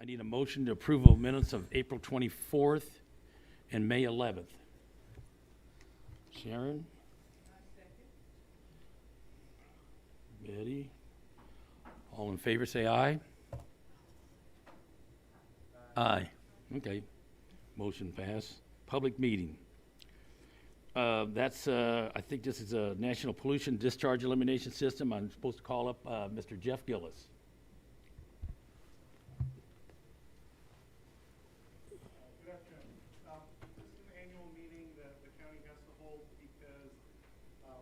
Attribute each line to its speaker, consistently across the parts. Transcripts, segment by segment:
Speaker 1: I need a motion to approve of minutes of April 24th and May 11th. Sharon? Betty? All in favor, say aye. Aye. Okay. Motion passed. Public meeting. I think this is a National Pollution Discharge Elimination System. I'm supposed to call up Mr. Jeff Gillis.
Speaker 2: Good afternoon. This is an annual meeting that the county has to hold because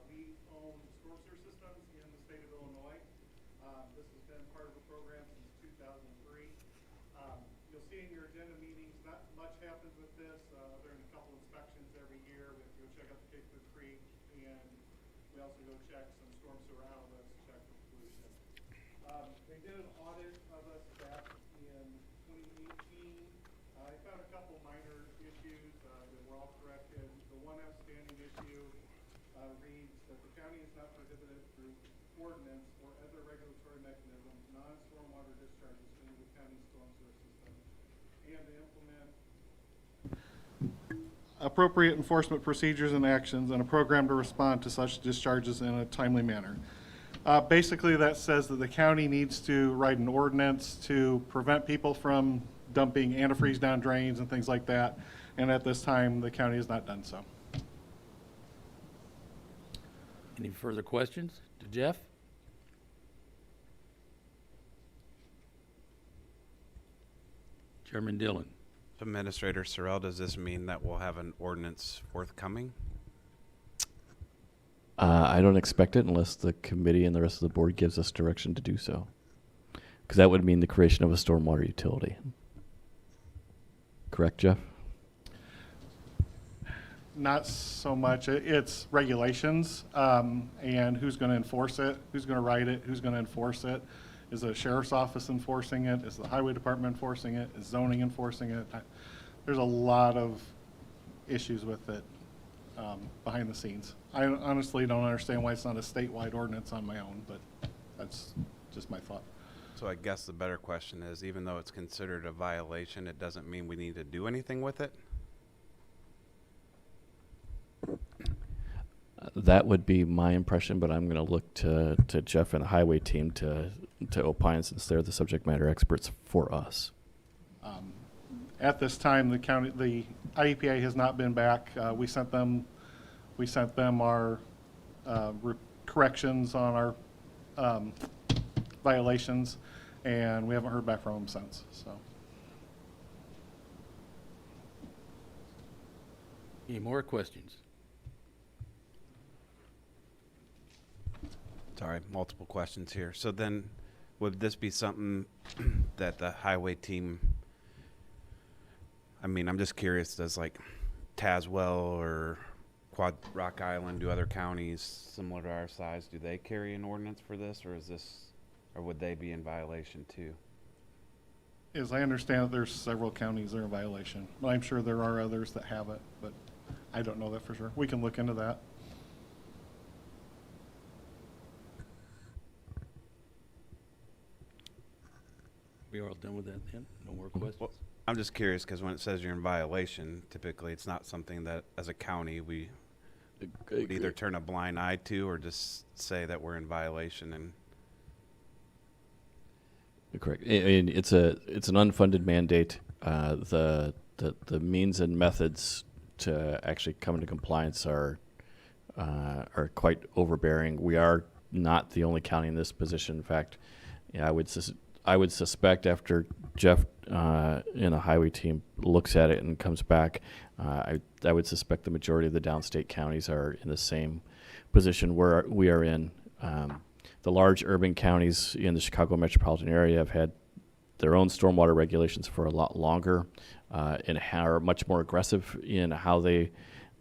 Speaker 2: we own storm sewer systems in the state of Illinois. This has been part of the program since 2003. You'll see in your agenda meetings, not much happens with this, other than a couple inspections every year. We have to go check out the Cape Good Creek, and we also go check some storm sewer outlets, check for pollution. They did an audit of us back in 2018. I found a couple minor issues that were all corrected. The one outstanding issue reads that the county is not prohibited through ordinance or other regulatory mechanisms, non-stormwater discharges into the county storm sewer system, and to implement appropriate enforcement procedures and actions and a program to respond to such discharges in a timely manner. Basically, that says that the county needs to write an ordinance to prevent people from dumping antifreeze down drains and things like that. And at this time, the county has not done so.
Speaker 1: Any further questions to Jeff? Chairman Dillon.
Speaker 3: Administrator Sorrell, does this mean that we'll have an ordinance forthcoming?
Speaker 4: I don't expect it unless the committee and the rest of the board gives us direction to do so. Because that would mean the creation of a stormwater utility. Correct, Jeff?
Speaker 2: Not so much. It's regulations and who's going to enforce it, who's going to write it, who's going to enforce it. Is the sheriff's office enforcing it? Is the highway department enforcing it? Is zoning enforcing it? There's a lot of issues with it behind the scenes. I honestly don't understand why it's not a statewide ordinance on my own, but that's just my thought.
Speaker 3: So I guess the better question is, even though it's considered a violation, it doesn't mean we need to do anything with it?
Speaker 4: That would be my impression, but I'm going to look to Jeff and the highway team to opine, since they're the subject matter experts for us.
Speaker 2: At this time, the IEPA has not been back. We sent them our corrections on our violations, and we haven't heard back from them since. So,
Speaker 1: Any more questions?
Speaker 3: Sorry, multiple questions here. So then, would this be something that the highway team, I mean, I'm just curious, does like Tazewell or Quad Rock Island, do other counties similar to our size, do they carry an ordinance for this, or would they be in violation too?
Speaker 2: as I understand it, there's several counties that are in violation, but I'm sure there are others that have it, but I don't know that for sure. We can look into that.
Speaker 1: We are all done with that then? No more questions?
Speaker 3: Well, I'm just curious because when it says you're in violation, typically it's not something that as a county we would either turn a blind eye to or just say that we're in violation. And
Speaker 4: correct. And it's an unfunded mandate. The means and methods to actually come into compliance are quite overbearing. We are not the only county in this position. In fact, I would suspect after Jeff in the highway team looks at it and comes back, I would suspect the majority of the downstate counties are in the same position where we are in. The large urban counties in the Chicago metropolitan area have had their own stormwater regulations for a lot longer and are much more aggressive in how they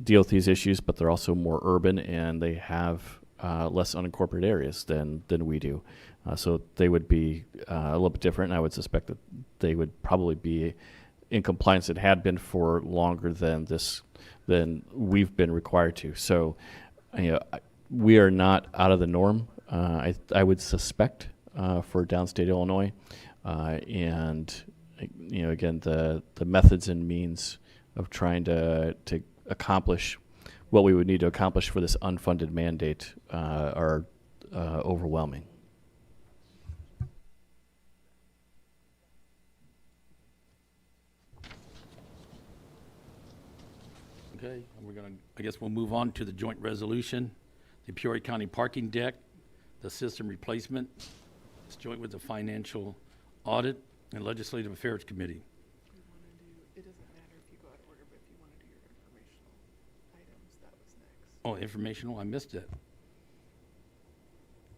Speaker 4: deal with these issues, but they're also more urban and they have less unincorporated areas than we do. So they would be a little bit different, and I would suspect that they would probably be in compliance and had been for longer than we've been required to. So, we are not out of the norm. I would suspect for downstate Illinois, and again, the methods and means of trying to accomplish what we would need to accomplish for this unfunded mandate are overwhelming.
Speaker 1: Okay, I guess we'll move on to the joint resolution, the Peoria County parking deck, the system replacement. It's joint with the Financial Audit and Legislative Affairs Committee.
Speaker 5: It doesn't matter if you go out of order, but if you want to do your informational items, that was next.
Speaker 1: Oh, informational, I missed it.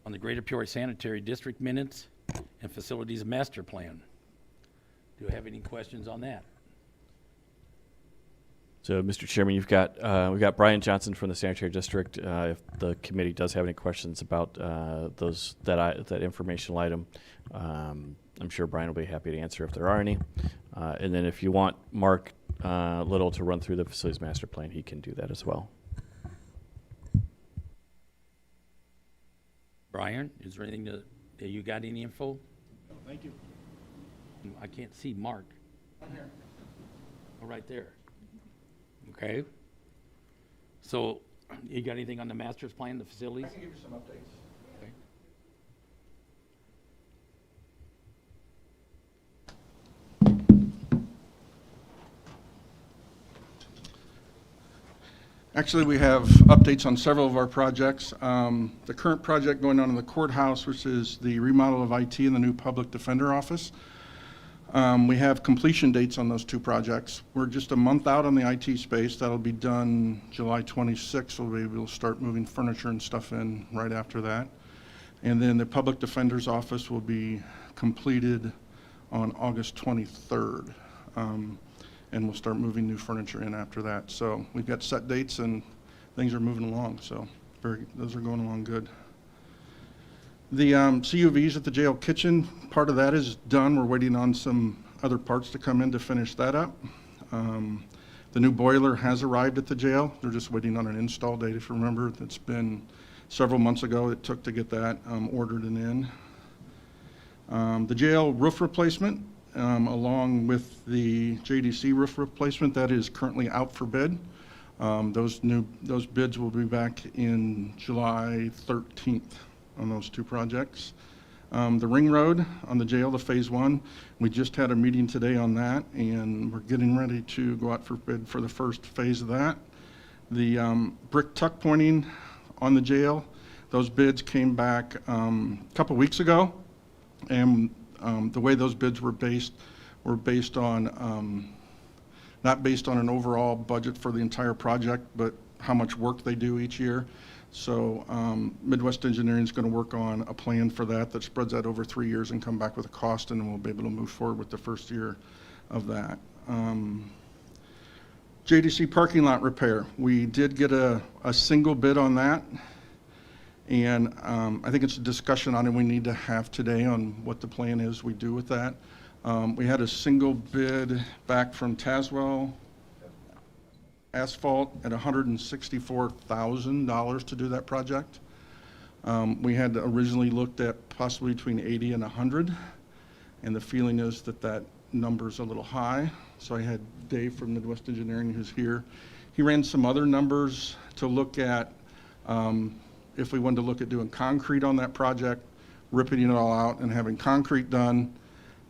Speaker 1: On the Greater Peoria Sanitary District minutes and Facilities Master Plan. Do you have any questions on that?
Speaker 4: So, Mr. Chairman, we've got Brian Johnson from the Sanitary District. If the committee does have any questions about that informational item, I'm sure Brian will be happy to answer if there are any. And then if you want Mark Little to run through the Facilities Master Plan, he can do that as well.
Speaker 1: Brian, is there anything that you got any info?
Speaker 2: No, thank you.
Speaker 1: I can't see Mark.
Speaker 2: I'm here.
Speaker 1: Oh, right there. Okay. So, you got anything on the master's plan, the facilities?
Speaker 2: I can give you some updates.
Speaker 1: Okay.
Speaker 6: Actually, we have updates on several of our projects. The current project going on in the courthouse, which is the remodel of IT in the new public defender office. We have completion dates on those two projects. We're just a month out on the IT space. That'll be done July 26th. We'll be able to start moving furniture and stuff in right after that. And then the public defender's office will be completed on August 23rd. And we'll start moving new furniture in after that. So we've got set dates and things are moving along. So those are going along good. The CUVs at the jail kitchen, part of that is done. We're waiting on some other parts to come in to finish that up. The new boiler has arrived at the jail. They're just waiting on an install date. If you remember, it's been several months ago it took to get that ordered and in. The jail roof replacement, along with the JDC roof replacement, that is currently out for bid. Those bids will be back in July 13th on those two projects. The ring road on the jail, the phase 1, we just had a meeting today on that, and we're getting ready to go out for bid for the first phase of that. The brick tuck pointing on the jail, those bids came back a couple weeks ago, and the way those bids were based on not based on an overall budget for the entire project, but how much work they do each year. So Midwest Engineering is going to work on a plan for that spreads that over 3 years and come back with a cost, and then we'll be able to move forward with the first year of that. JDC parking lot repair, we did get a single bid on that, and I think it's a discussion item we need to have today on what the plan is we do with that. We had a single bid back from Tazewell Asphalt at $164,000 to do that project. We had originally looked at possibly between 80 and 100, and the feeling is that number's a little high. So I had Dave from Midwest Engineering, who's here. He ran some other numbers to look at if we wanted to look at doing concrete on that project, ripping it all out and having concrete done.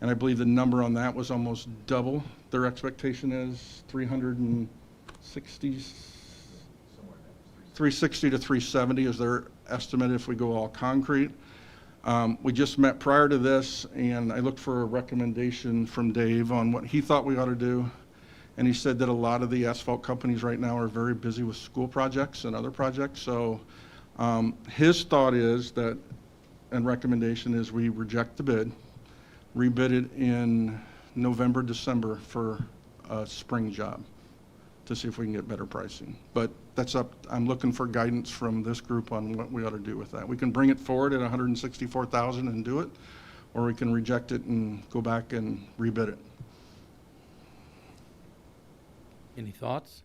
Speaker 6: And I believe the number on that was almost double. Their expectation is 360 to 370 is their estimate if we go all concrete. We just met prior to this, and I looked for a recommendation from Dave on what he thought we ought to do. And he said that a lot of the asphalt companies right now are very busy with school projects and other projects. So his thought is that, and recommendation is we reject the bid, rebid it in November, December for a spring job to see if we can get better pricing. But that's up, I'm looking for guidance from this group on what we ought to do with that. We can bring it forward at $164,000 and do it, or we can reject it and go back and rebid it.
Speaker 1: Any thoughts?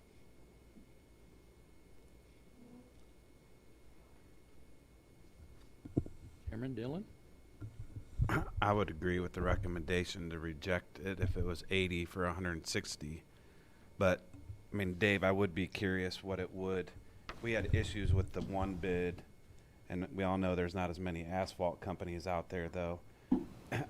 Speaker 1: Chairman Dillon?
Speaker 3: I would agree with the recommendation to reject it if it was 80 for 160. But, I mean, Dave, I would be curious what it would. We had issues with the one bid, and we all know there's not as many asphalt companies out there, though.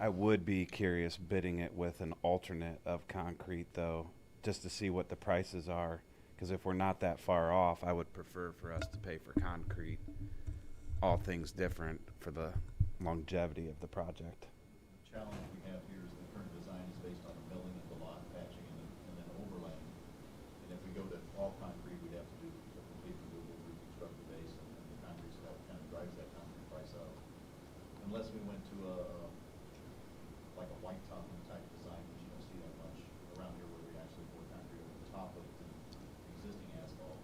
Speaker 3: I would be curious bidding it with an alternate of concrete, though, just to see what the prices are. Because if we're not that far off, I would prefer for us to pay for concrete. All things different for the longevity of the project.
Speaker 7: The challenge we have here is the current design is based on the milling of the lot, patching, and then overlaying. And if we go to all concrete, we'd have to do a complete removal, reconstruct the base, and the concrete stuff kind of drives that concrete price up. Unless we went to like a white top type design, which you don't see that much around here, where we actually pour concrete over the top of the existing asphalt,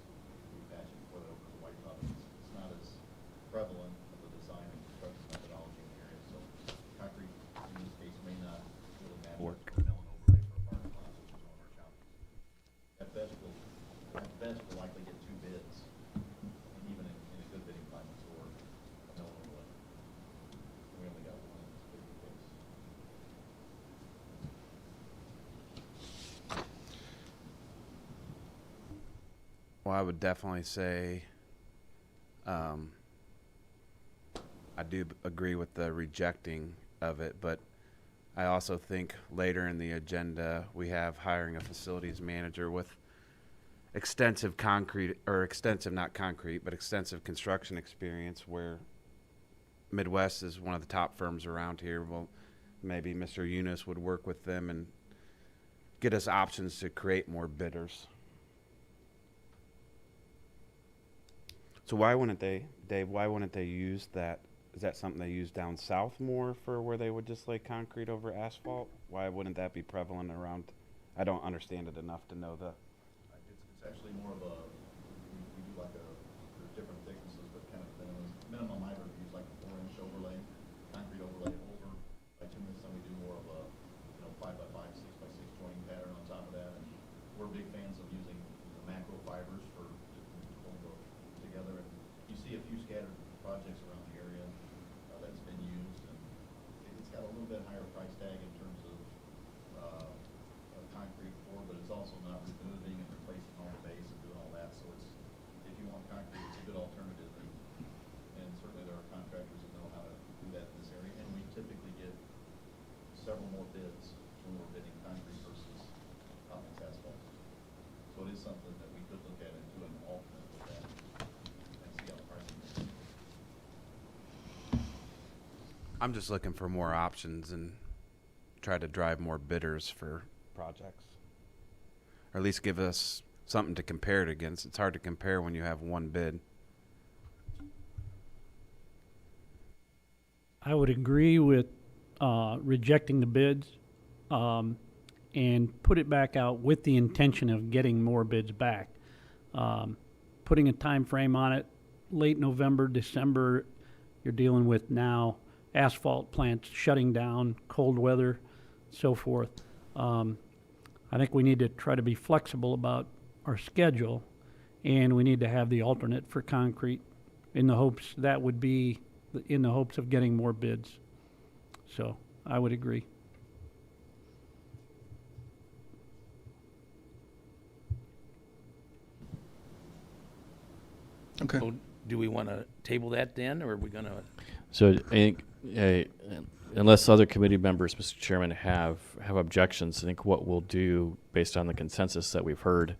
Speaker 7: we patch and put it over the white top. It's not as prevalent of the design and construction methodology in the area, so concrete in this case may not really match up
Speaker 3: Work.
Speaker 7: to a mill and overlay for a parking lot, which is one of our challenges. At best, we'll likely get 2 bids, and even in a good bidding climate for a mill and overlay. We only got one in this particular case.
Speaker 3: Well, I would definitely say, I do agree with the rejecting of it, but I also think later in the agenda, we have hiring a facilities manager with extensive not concrete, but extensive construction experience, where Midwest is one of the top firms around here. Well, maybe Mr. Eunice would work with them and get us options to create more bidders. So why wouldn't they, Dave, why wouldn't they use that? Is that something they use down south more for where they would just lay concrete over asphalt? Why wouldn't that be prevalent around? I don't understand it enough to know the.
Speaker 7: It's actually more of a, we do like there's different thicknesses, but kind of minimum I would use like a 4-inch overlay, concrete overlay over bituminous, and we do more of a, 5x5, 6x6 joining pattern on top of that. And we're big fans of using the macro fibers to hold those together. And you see a few scattered projects around the area that's been used, and it's got a little bit higher price tag in terms of concrete floor, but it's also not removing and replacing all the base and doing all that. So it's, if you want concrete, it's a good alternative, and certainly there are contractors that know how to do that in this area. And we typically get several more bids when we're bidding concrete versus hot mix asphalt. So it is something that we could look at and do an alternate with that and see how the pricing is.
Speaker 3: I'm just looking for more options and try to drive more bidders for projects, or at least give us something to compare it against. It's hard to compare when you have one bid.
Speaker 8: I would agree with rejecting the bids and put it back out with the intention of getting more bids back. Putting a time frame on it, late November, December, you're dealing with now asphalt plants shutting down, cold weather, so forth. I think we need to try to be flexible about our schedule, and we need to have the alternate for concrete in the hopes of getting more bids. So I would agree.
Speaker 6: Okay.
Speaker 1: So do we want to table that then, or are we going to?
Speaker 4: So I think, unless other committee members, Mr. Chairman, have objections, I think what we'll do, based on the consensus that we've heard,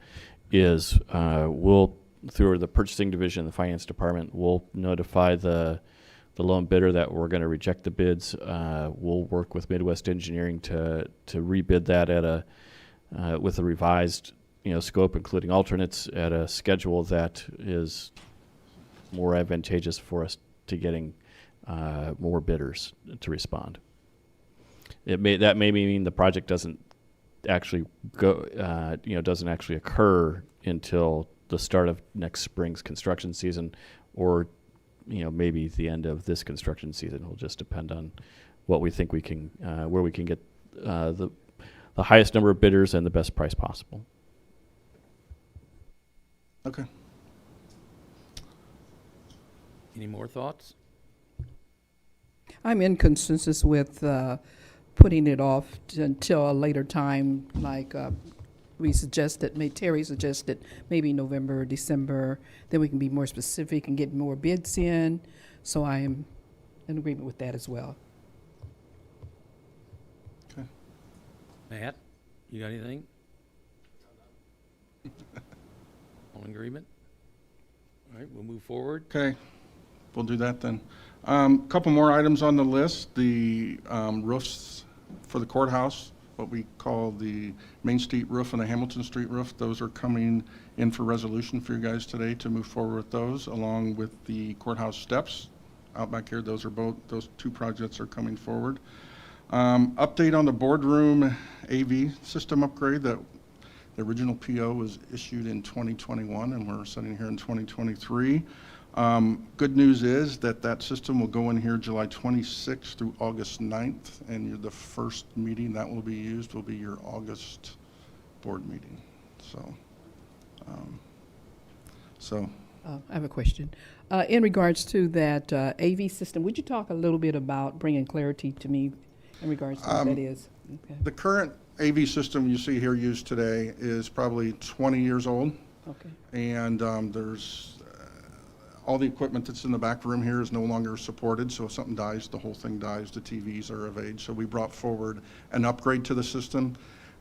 Speaker 4: is we'll, through the purchasing division, the finance department, we'll notify the loan bidder that we're going to reject the bids. We'll work with Midwest Engineering to rebid that at with a revised scope, including alternates, at a schedule that is more advantageous for us to getting more bidders to respond. That may mean the project doesn't actually doesn't actually occur until the start of next spring's construction season, or maybe the end of this construction season. It will just depend on what we think we can, where we can get the highest number of bidders and the best price possible.
Speaker 6: Okay.
Speaker 1: Any more thoughts?
Speaker 9: I'm in consensus with putting it off until a later time, like we suggested, Terry suggested, maybe November or December. Then we can be more specific and get more bids in. So I am in agreement with that as well.
Speaker 1: Matt, you got anything? All in agreement? All right, we'll move forward.
Speaker 6: Okay, we'll do that then. Couple more items on the list. The roofs for the courthouse, what we call the Main Street roof and the Hamilton Street roof, those are coming in for resolution for you guys today to move forward with those, along with the courthouse steps out back here. Those two projects are coming forward. Update on the boardroom AV system upgrade. That the original PO was issued in 2021, and we're sitting here in 2023. Good news is that system will go in here July 26th through August 9th, and the first meeting that will be used will be your August board meeting. So,
Speaker 9: I have a question. In regards to that AV system, would you talk a little bit about bringing clarity to me in regards to what that is? Okay.
Speaker 6: the current AV system you see here used today is probably 20 years old.
Speaker 9: Okay.
Speaker 6: And there's all the equipment that's in the back room here is no longer supported, so if something dies, the whole thing dies. The TVs are of age. So we brought forward an upgrade to the system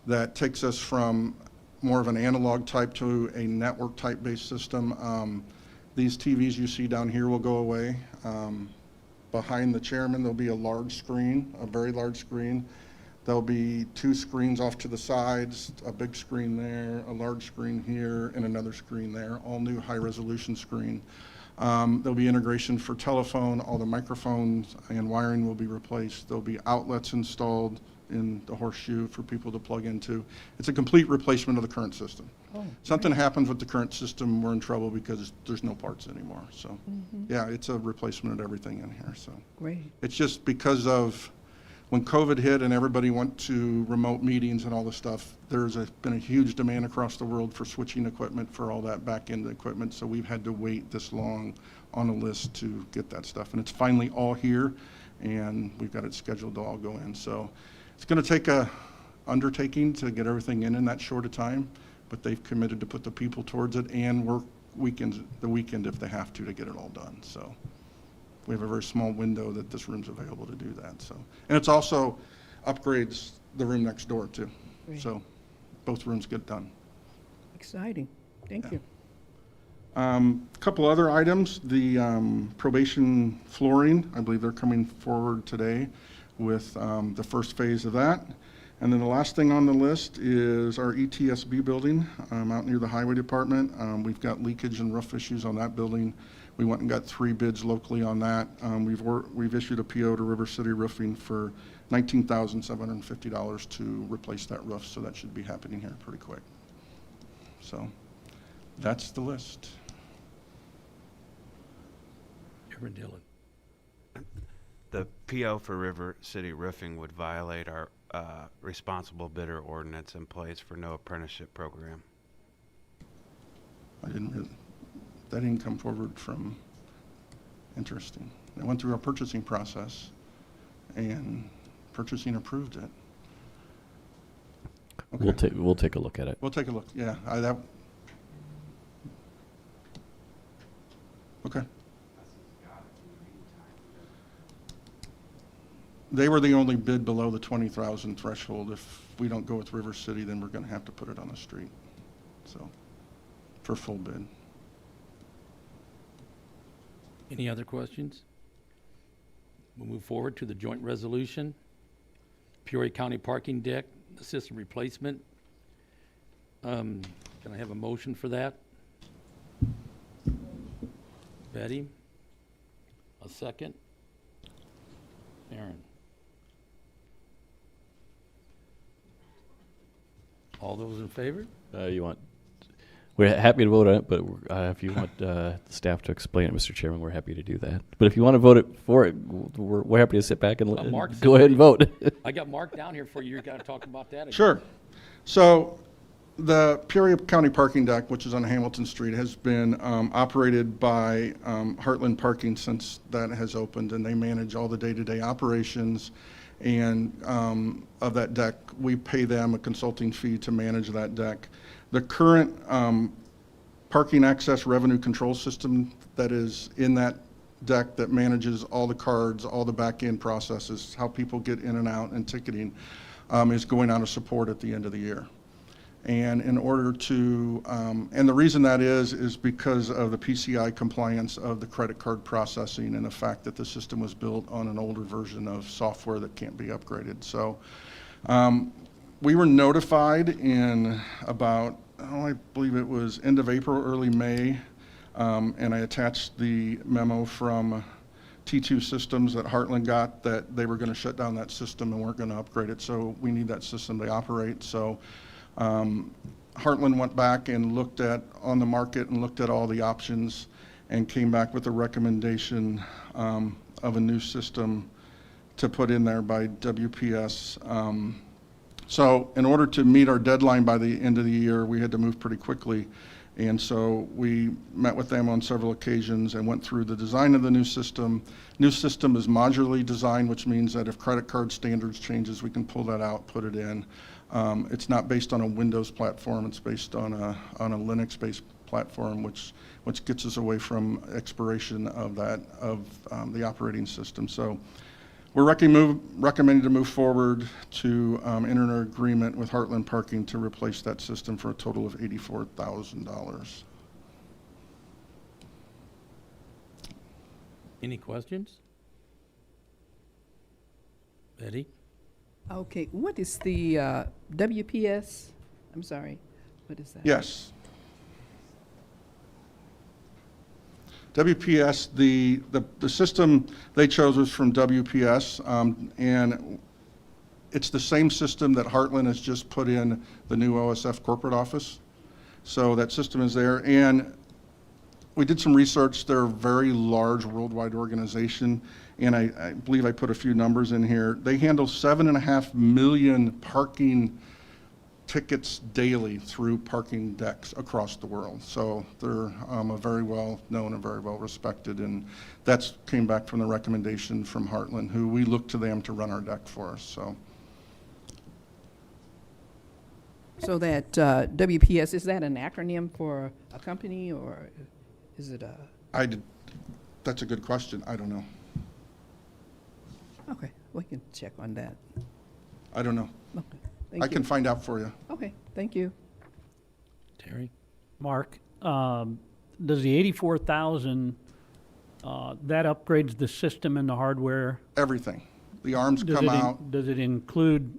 Speaker 6: that takes us from more of an analog type to a network type based system. These TVs you see down here will go away. Behind the chairman, there'll be a large screen, a very large screen. There'll be two screens off to the sides, a big screen there, a large screen here, and another screen there, all new high-resolution screen. There'll be integration for telephone, all the microphones and wiring will be replaced. There'll be outlets installed in the horseshoe for people to plug into. It's a complete replacement of the current system.
Speaker 9: Oh,
Speaker 6: Something happens with the current system, we're in trouble because there's no parts anymore. So, yeah, it's a replacement of everything in here. So
Speaker 9: great.
Speaker 6: it's just because of when COVID hit and everybody went to remote meetings and all this stuff, been a huge demand across the world for switching equipment for all that back-end equipment. So we've had to wait this long on a list to get that stuff. And it's finally all here, and we've got it scheduled to all go in. So it's going to take a undertaking to get everything in that short a time, but they've committed to put the people towards it and work the weekend if they have to get it all done. So we have a very small window that this room's available to do that. So, and it's also upgrades the room next door too.
Speaker 9: Great.
Speaker 6: So both rooms get done.
Speaker 9: Exciting. Thank you.
Speaker 6: Couple other items, the probation flooring, I believe they're coming forward today with the first phase of that. And then the last thing on the list is our ETSB building out near the highway department. We've got leakage and roof issues on that building. We went and got 3 bids locally on that. We've issued a PO to River City Roofing for $19,750 to replace that roof, so that should be happening here pretty quick. So that's the list.
Speaker 1: Chairman Dillon.
Speaker 3: The PO for River City Roofing would violate our responsible bidder ordinance in place for no apprenticeship program.
Speaker 6: That didn't come forward from, interesting. It went through our purchasing process and purchasing approved it. Okay.
Speaker 4: We'll take a look at it.
Speaker 6: We'll take a look, yeah. Okay. They were the only bid below the 20,000 threshold. If we don't go with River City, then we're gonna have to put it on the street. So, for full bid.
Speaker 1: Any other questions? We'll move forward to the joint resolution. Peoria County parking deck, the system replacement. Can I have a motion for that? Betty? A second? Aaron? All those in favor?
Speaker 4: We're happy to vote on it, but if you want the staff to explain it, Mr. Chairman, we're happy to do that. But if you want to vote for it, we're happy to sit back and
Speaker 1: Go
Speaker 4: ahead and vote.
Speaker 1: I got Mark down here for you. You're going to talk about that again.
Speaker 6: Sure. So The Peoria County parking deck, which is on Hamilton Street, has been operated by Heartland Parking since that has opened, and they manage all the day-to-day operations. And of that deck, we pay them a consulting fee to manage that deck. The current parking access revenue control system that is in that deck that manages all the cards, all the back-end processes, how people get in and out and ticketing, is going out of support at the end of the year. And in order to, and the reason that is because of the PCI compliance of the credit card processing and the fact that the system was built on an older version of software that can't be upgraded. So we were notified in about, I believe it was end of April, early May, and I attached the memo from T2 Systems that Heartland got that they were going to shut down that system and weren't going to upgrade it. So we need that system to operate. So Heartland went back and looked at on the market and looked at all the options and came back with a recommendation of a new system to put in there by WPS. So in order to meet our deadline by the end of the year, we had to move pretty quickly. And so we met with them on several occasions and went through the design of the new system. New system is modularly designed, which means that if credit card standards changes, we can pull that out, put it in. It's not based on a Windows platform. It's based on a Linux-based platform, which gets us away from expiration of the operating system. So we're recommending to move forward to enter an agreement with Heartland Parking to replace that system for a total of $84,000.
Speaker 1: Any questions? Betty?
Speaker 9: Okay, what is the WPS? I'm sorry, what is that?
Speaker 6: Yes. WPS, the system they chose was from WPS, and it's the same system that Heartland has just put in the new OSF corporate office. So that system is there, and we did some research. They're a very large worldwide organization, and I believe I put a few numbers in here. They handle 7.5 million parking tickets daily through parking decks across the world. So they're a very well known and very well respected, and that's came back from the recommendation from Heartland, who we look to them to run our deck for us.
Speaker 9: So that WPS, is that an acronym for a company, or is it a?
Speaker 6: That's a good question. I don't know.
Speaker 9: Okay, we can check on that.
Speaker 6: I don't know.
Speaker 9: Okay, thank
Speaker 6: I
Speaker 9: you.
Speaker 6: can find out for you.
Speaker 9: Okay, thank you.
Speaker 1: Terry?
Speaker 8: Mark, does the 84,000, that upgrades the system and the hardware?
Speaker 6: Everything. The arms come out.
Speaker 8: Does it include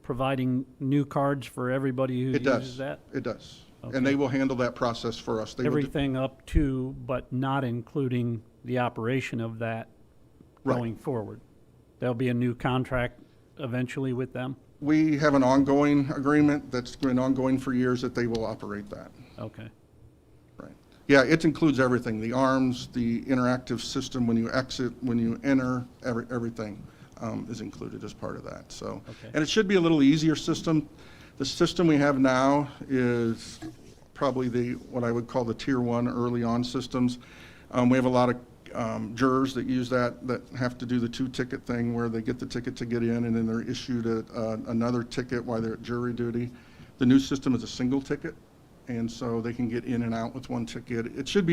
Speaker 8: providing new cards for everybody who
Speaker 6: It
Speaker 8: uses
Speaker 6: does.
Speaker 8: that?
Speaker 6: It does.
Speaker 8: Okay.
Speaker 6: And they will handle that process for us. They will do-
Speaker 8: Everything up to, but not including the operation of that
Speaker 6: Right.
Speaker 8: going forward? There'll be a new contract eventually with them?
Speaker 6: We have an ongoing agreement that's been ongoing for years that they will operate that.
Speaker 8: Okay.
Speaker 6: Right. Yeah, it includes everything, the arms, the interactive system when you exit, when you enter, everything is included as part of that, so.
Speaker 8: Okay.
Speaker 6: And it should be a little easier system. The system we have now is probably what I would call the tier 1 early on systems. We have a lot of jurors that use that have to do the 2-ticket thing where they get the ticket to get in and then they're issued another ticket while they're at jury duty. The new system is a single ticket, and so they can get in and out with one ticket. It should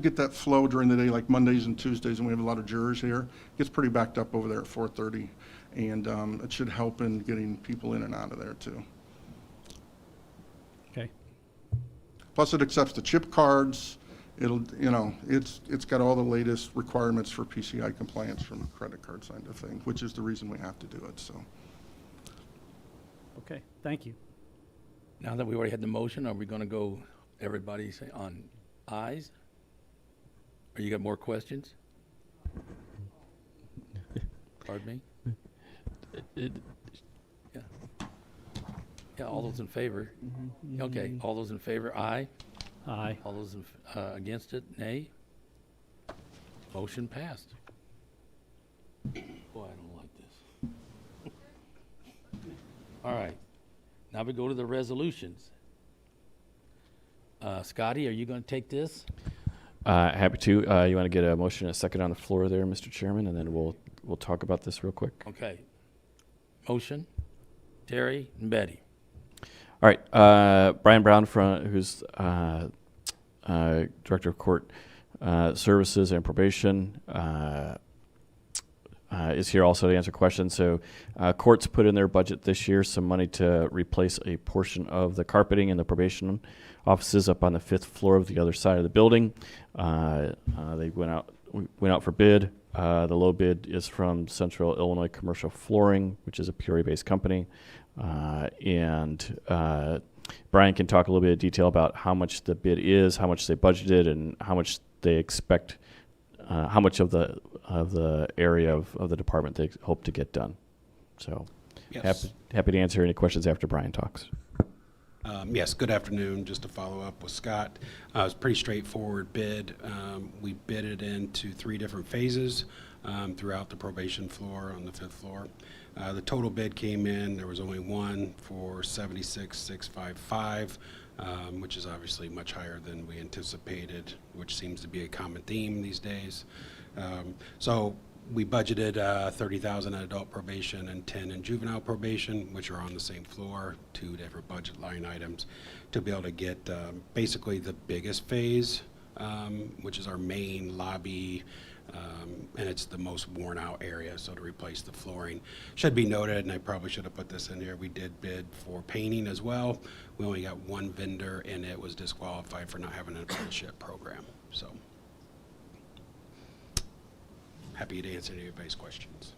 Speaker 6: get that flow during the day, like Mondays and Tuesdays, and we have a lot of jurors here. It gets pretty backed up over there at 4:30, and it should help in getting people in and out of there too.
Speaker 8: Okay.
Speaker 6: Plus it accepts the chip cards. It's got all the latest requirements for PCI compliance from a credit card side of things, which is the reason we have to do it, so.
Speaker 8: Okay, thank you.
Speaker 1: Now that we already had the motion, are we going to go, everybody say on ayes? Or you got more questions? Pardon me? Yeah. Yeah, all those in favor? Okay, all those in favor, aye.
Speaker 8: Aye.
Speaker 1: All those against it, nay. Motion passed. Boy, I don't like this. All right. Now we go to the resolutions. Scotty, are you going to take this?
Speaker 4: Happy to. You want to get a motion and a second on the floor there, Mr. Chairman, and then we'll talk about this real quick.
Speaker 1: Okay. Motion, Terry and Betty.
Speaker 4: All right. Brian Brown, who's Director of Court Services and Probation, is here also to answer questions. So courts put in their budget this year some money to replace a portion of the carpeting in the probation offices up on the 5th floor of the other side of the building. They went out for bid. The low bid is from Central Illinois Commercial Flooring, which is a Peoria-based company. And Brian can talk a little bit of detail about how much the bid is, how much they budgeted, and how much they expect, how much of the area of the department they hope to get done. So
Speaker 10: Yes.
Speaker 4: happy to answer any questions after Brian talks.
Speaker 10: Yes, good afternoon. Just to follow up with Scott, it was a pretty straightforward bid. We bid it into 3 different phases throughout the probation floor on the 5th floor. The total bid came in, there was only one for $76,655, which is obviously much higher than we anticipated, which seems to be a common theme these days. So we budgeted $30,000 in adult probation and $10,000 in juvenile probation, which are on the same floor, 2 different budget line items, to be able to get basically the biggest phase, which is our main lobby, and it's the most worn out area, so to replace the flooring. Should be noted, and I probably should have put this in here, we did bid for painting as well. We only got one vendor, and it was disqualified for not having an apprenticeship program, so. Happy to answer any of anybody's questions.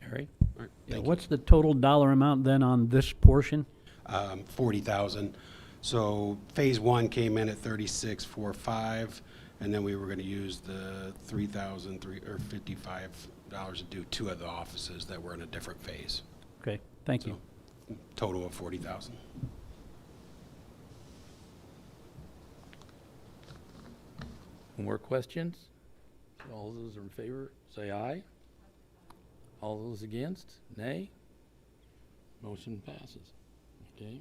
Speaker 1: Terry?
Speaker 10: All right,
Speaker 8: Yeah,
Speaker 10: thank you.
Speaker 8: what's the total dollar amount then on this portion?
Speaker 10: 40,000. So phase 1 came in at 36,455, and then we were going to use the $55 to do 2 of the offices that were in a different phase.
Speaker 8: Okay, thank you.
Speaker 10: So, total of 40,000.
Speaker 1: More questions? All those in favor, say aye. All those against, nay. Motion passes. Okay.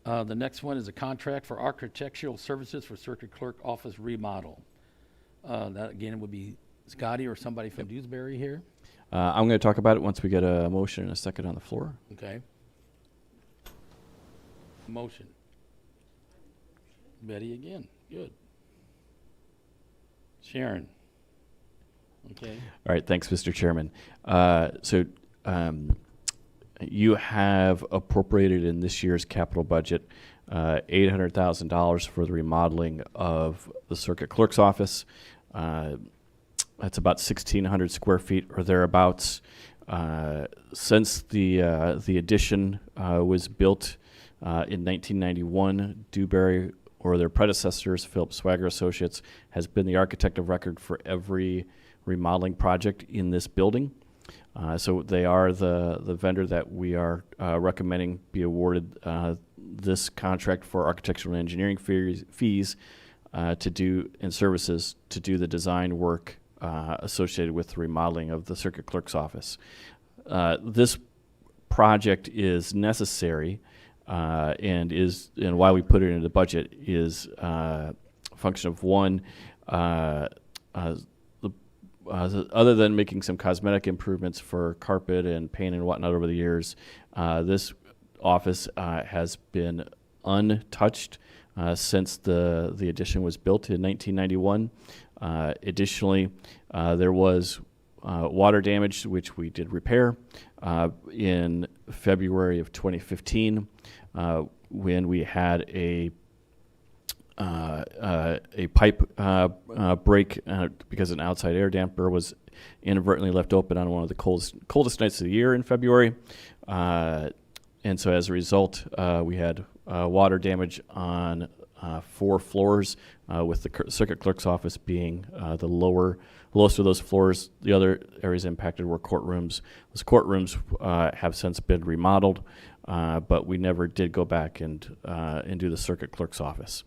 Speaker 1: The next one is a contract for architectural services for circuit clerk office remodel. That again would be Scotty or somebody from Dewsbury here.
Speaker 4: I'm going to talk about it once we get a motion and a second on the floor.
Speaker 1: Okay. Motion. Betty again. Good. Sharon. Okay.
Speaker 4: All right, thanks, Mr. Chairman. You have appropriated in this year's capital budget $800,000 for the remodeling of the circuit clerk's office. That's about 1,600 square feet or thereabouts. Since the addition was built in 1991, Dewberry or their predecessors, Philip Swagger Associates, has been the architect of record for every remodeling project in this building. So they are the vendor that we are recommending be awarded this contract for architectural and engineering fees to do and services to do the design work associated with the remodeling of the circuit clerk's office. This project is necessary and why we put it into the budget is a function of one, other than making some cosmetic improvements for carpet and paint and whatnot over the years, this office has been untouched since the addition was built in 1991. Additionally, there was water damage, which we did repair in February of 2015 when we had a pipe break because an outside air damper was inadvertently left open on one of the coldest nights of the year in February. And so as a result, we had water damage on 4 floors, with the circuit clerk's office being the lowest of those floors. The other areas impacted were courtrooms. Those courtrooms have since been remodeled. but we never did go back and do the circuit clerk's office.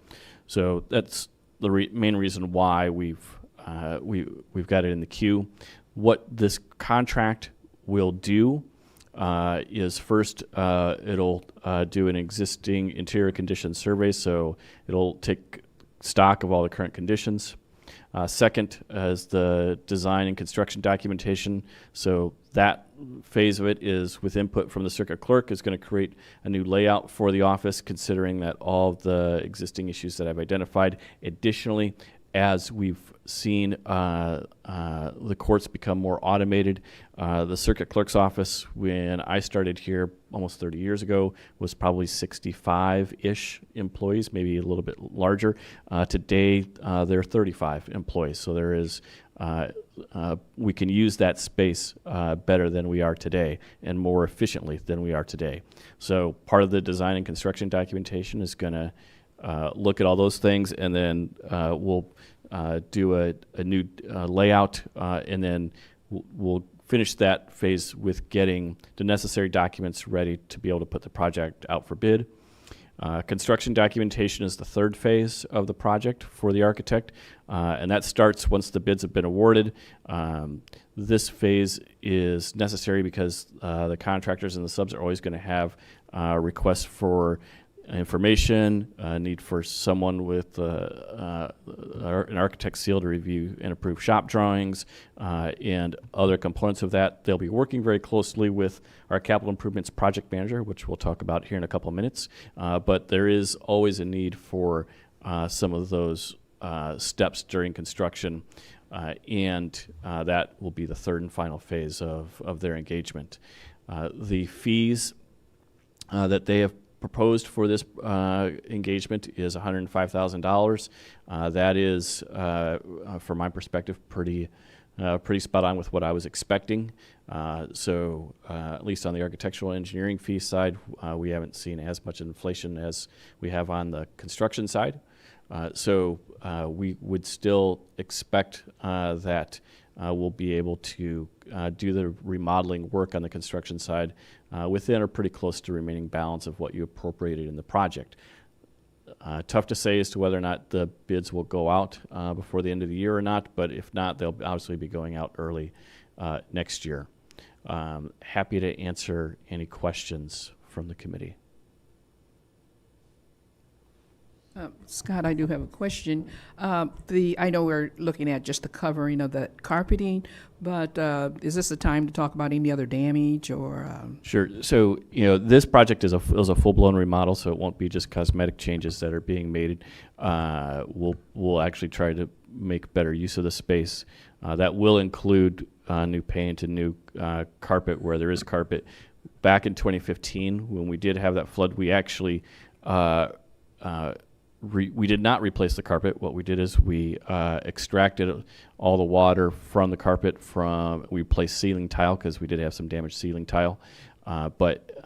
Speaker 4: So that's the main reason why we've got it in the queue. What this contract will do is first it'll do an existing interior condition survey, so it'll take stock of all the current conditions. Second is the design and construction documentation. So that phase of it is with input from the circuit clerk is going to create a new layout for the office, considering that all of the existing issues that I've identified. Additionally, as we've seen the courts become more automated, the circuit clerk's office, when I started here almost 30 years ago, was probably 65-ish employees, maybe a little bit larger. Today, there are 35 employees, so there is we can use that space better than we are today and more efficiently than we are today. So part of the design and construction documentation is going to look at all those things, and then we'll do a new layout, and then we'll finish that phase with getting the necessary documents ready to be able to put the project out for bid. Construction documentation is the third phase of the project for the architect, and that starts once the bids have been awarded. This phase is necessary because the contractors and the subs are always going to have requests for information, need for someone with an architect's seal to review and approve shop drawings, and other components of that. They'll be working very closely with our capital improvements project manager, which we'll talk about here in a couple of minutes. But there is always a need for some of those steps during construction, and that will be the third and final phase of their engagement. The fees that they have proposed for this engagement is $105,000. That is, from my perspective, pretty spot on with what I was expecting. So at least on the architectural engineering fee side, we haven't seen as much inflation as we have on the construction side. So we would still expect that we'll be able to do the remodeling work on the construction side within or pretty close to remaining balance of what you appropriated in the project. Tough to say as to whether or not the bids will go out before the end of the year or not, but if not, they'll obviously be going out early next year. Happy to answer any questions from the committee.
Speaker 9: Scott, I do have a question. I know we're looking at just the covering of the carpeting, but is this the time to talk about any other damage or?
Speaker 4: Sure. So, this project is a full-blown remodel, so it won't be just cosmetic changes that are being made. We'll actually try to make better use of the space. That will include new paint and new carpet where there is carpet. Back in 2015, when we did have that flood, we actually we did not replace the carpet. What we did is we extracted all the water from the carpet. We replaced ceiling tile because we did have some damaged ceiling tile. But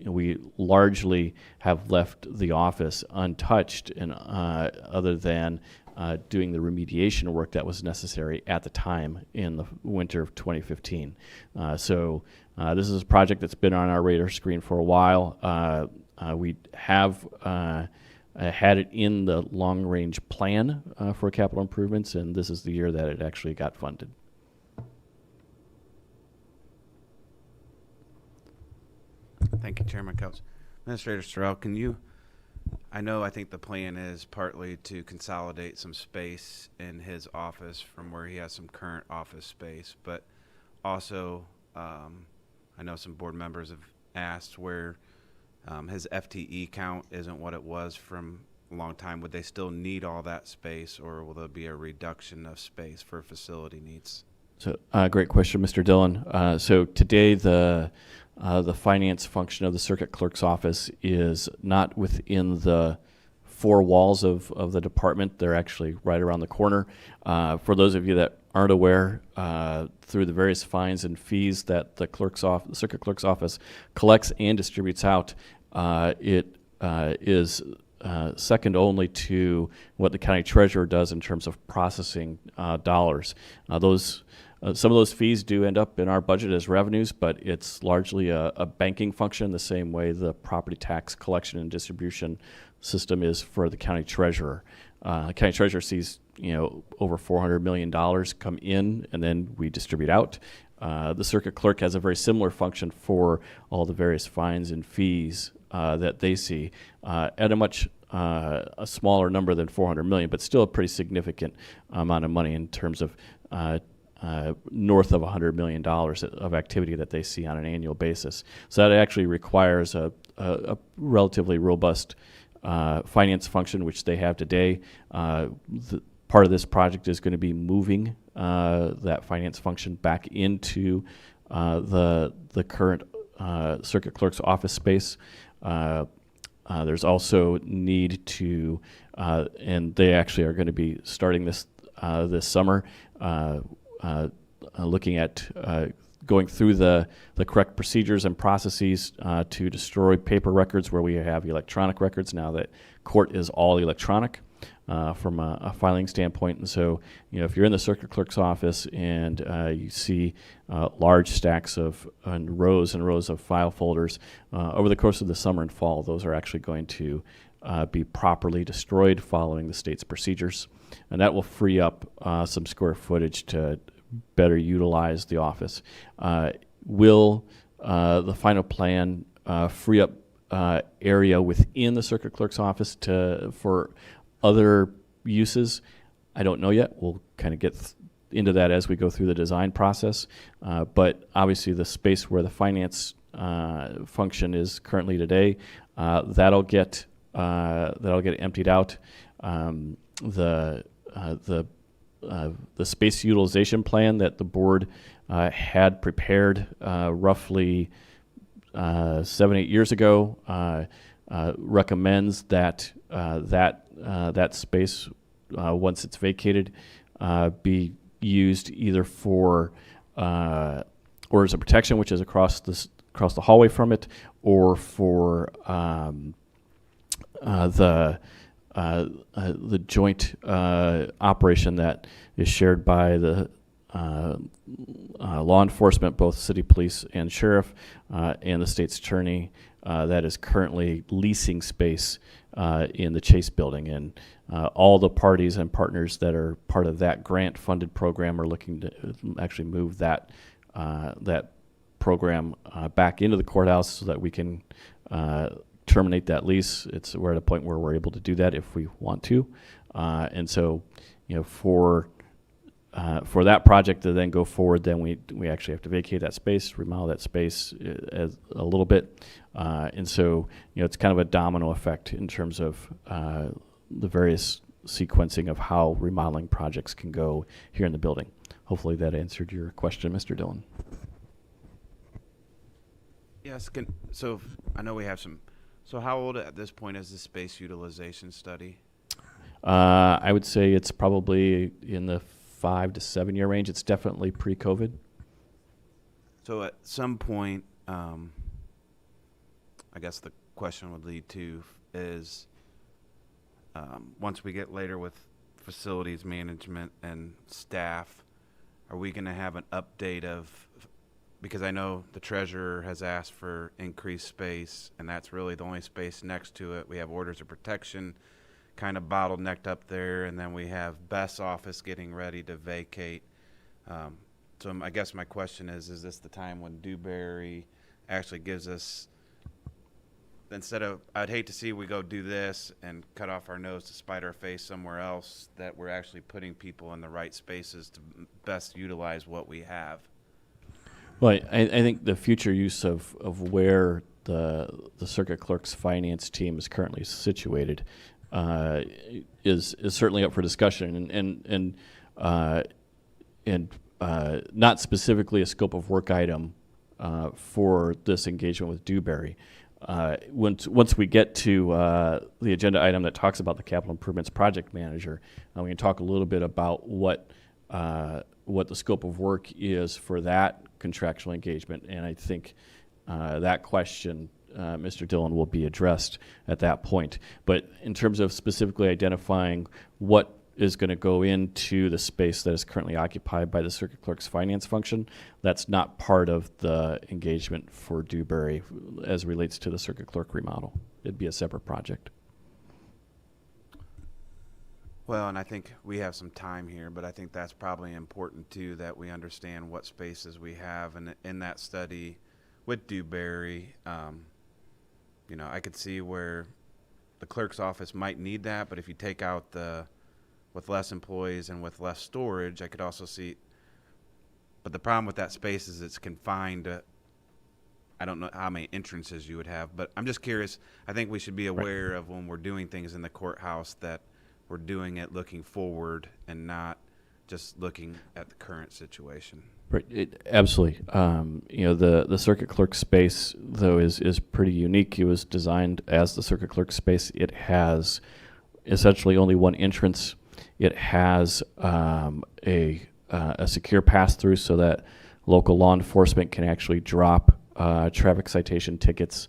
Speaker 4: we largely have left the office untouched, and other than doing the remediation work that was necessary at the time in the winter of 2015. So this is a project that's been on our radar screen for a while. We have had it in the long-range plan for capital improvements, and this is the year that it actually got funded.
Speaker 3: Thank you, Chairman Couch. Administrator Sorrell, I think the plan is partly to consolidate some space in his office from where he has some current office space, but also I know some board members have asked where his FTE count isn't what it was from a long time. Would they still need all that space, or will there be a reduction of space for facility needs?
Speaker 4: So, great question, Mr. Dillon. So today, the finance function of the circuit clerk's office is not within the four walls of the department. They're actually right around the corner. For those of you that aren't aware, through the various fines and fees that the circuit clerk's office collects and distributes out, it is second only to what the county treasurer does in terms of processing dollars. Those some of those fees do end up in our budget as revenues, but it's largely a banking function, the same way the property tax collection and distribution system is for the county treasurer. County treasurer sees, over $400 million come in, and then we distribute out. The circuit clerk has a very similar function for all the various fines and fees that they see at a much a smaller number than 400 million, but still a pretty significant amount of money in terms of north of $100 million of activity that they see on an annual basis. So that actually requires a relatively robust finance function, which they have today. Part of this project is going to be moving that finance function back into the current circuit clerk's office space. There's also need to, and they actually are going to be starting this summer, looking at going through the correct procedures and processes to destroy paper records where we have electronic records now that court is all electronic. From a filing standpoint. And so, if you're in the circuit clerk's office and you see large stacks of and rows of file folders over the course of the summer and fall, those are actually going to be properly destroyed following the state's procedures. And that will free up some square footage to better utilize the office. Will the final plan free up area within the circuit clerk's office for other uses? I don't know yet. We'll kind of get into that as we go through the design process. But obviously, the space where the finance function is currently today, that'll get emptied out. The space utilization plan that the board had prepared roughly 7-8 years ago recommends that that space, once it's vacated, be used either for orders of protection, which is across the hallway from it, or for the joint operation that is shared by the law enforcement, both city police and sheriff, and the state's attorney, that is currently leasing space in the Chase building. And all the parties and partners that are part of that grant-funded program are looking to actually move that program back into the courthouse so that we can terminate that lease. We're at a point where we're able to do that if we want to. And so, for that project to then go forward, then we actually have to vacate that space, remodel that space a little bit. And so, it's kind of a domino effect in terms of the various sequencing of how remodeling projects can go here in the building. Hopefully that answered your question, Mr. Dillon.
Speaker 3: Yes, so I know we have some, so how old at this point is the space utilization study?
Speaker 4: I would say it's probably in the 5 to 7 year range. It's definitely pre-COVID.
Speaker 3: So at some point, I guess the question would lead to is, once we get later with facilities management and staff, are we going to have an update of, because I know the treasurer has asked for increased space, and that's really the only space next to it. We have orders of protection kind of bottlenecked up there, and then we have Beth's office getting ready to vacate. So I guess my question is this the time when Dewberry actually gives us, instead of, I'd hate to see we go do this and cut off our nose to spite our face somewhere else, that we're actually putting people in the right spaces to best utilize what we have.
Speaker 4: Well, I think the future use of where the circuit clerk's finance team is currently situated is certainly up for discussion, and not specifically a scope of work item for this engagement with Dewberry. Once we get to the agenda item that talks about the capital improvements project manager, we can talk a little bit about what the scope of work is for that contractual engagement. And I think that question, Mr. Dillon, will be addressed at that point. But in terms of specifically identifying what is going to go into the space that is currently occupied by the circuit clerk's finance function. That's not part of the engagement for Dewberry as it relates to the circuit clerk remodel. It'd be a separate project.
Speaker 3: Well, and I think we have some time here, but I think that's probably important too, that we understand what spaces we have in that study with Dewberry. You know, I could see where the clerk's office might need that, but if you take out with less employees and with less storage, I could also see, but the problem with that space is it's confined to, I don't know how many entrances you would have, but I'm just curious. I think we should be aware of when we're doing things in the courthouse that we're doing it looking forward and not just looking at the current situation.
Speaker 4: Right, absolutely. You know, the circuit clerk space, though, is pretty unique. It was designed as the circuit clerk space. It has essentially only one entrance. It has a secure pass-through so that local law enforcement can actually drop traffic citation tickets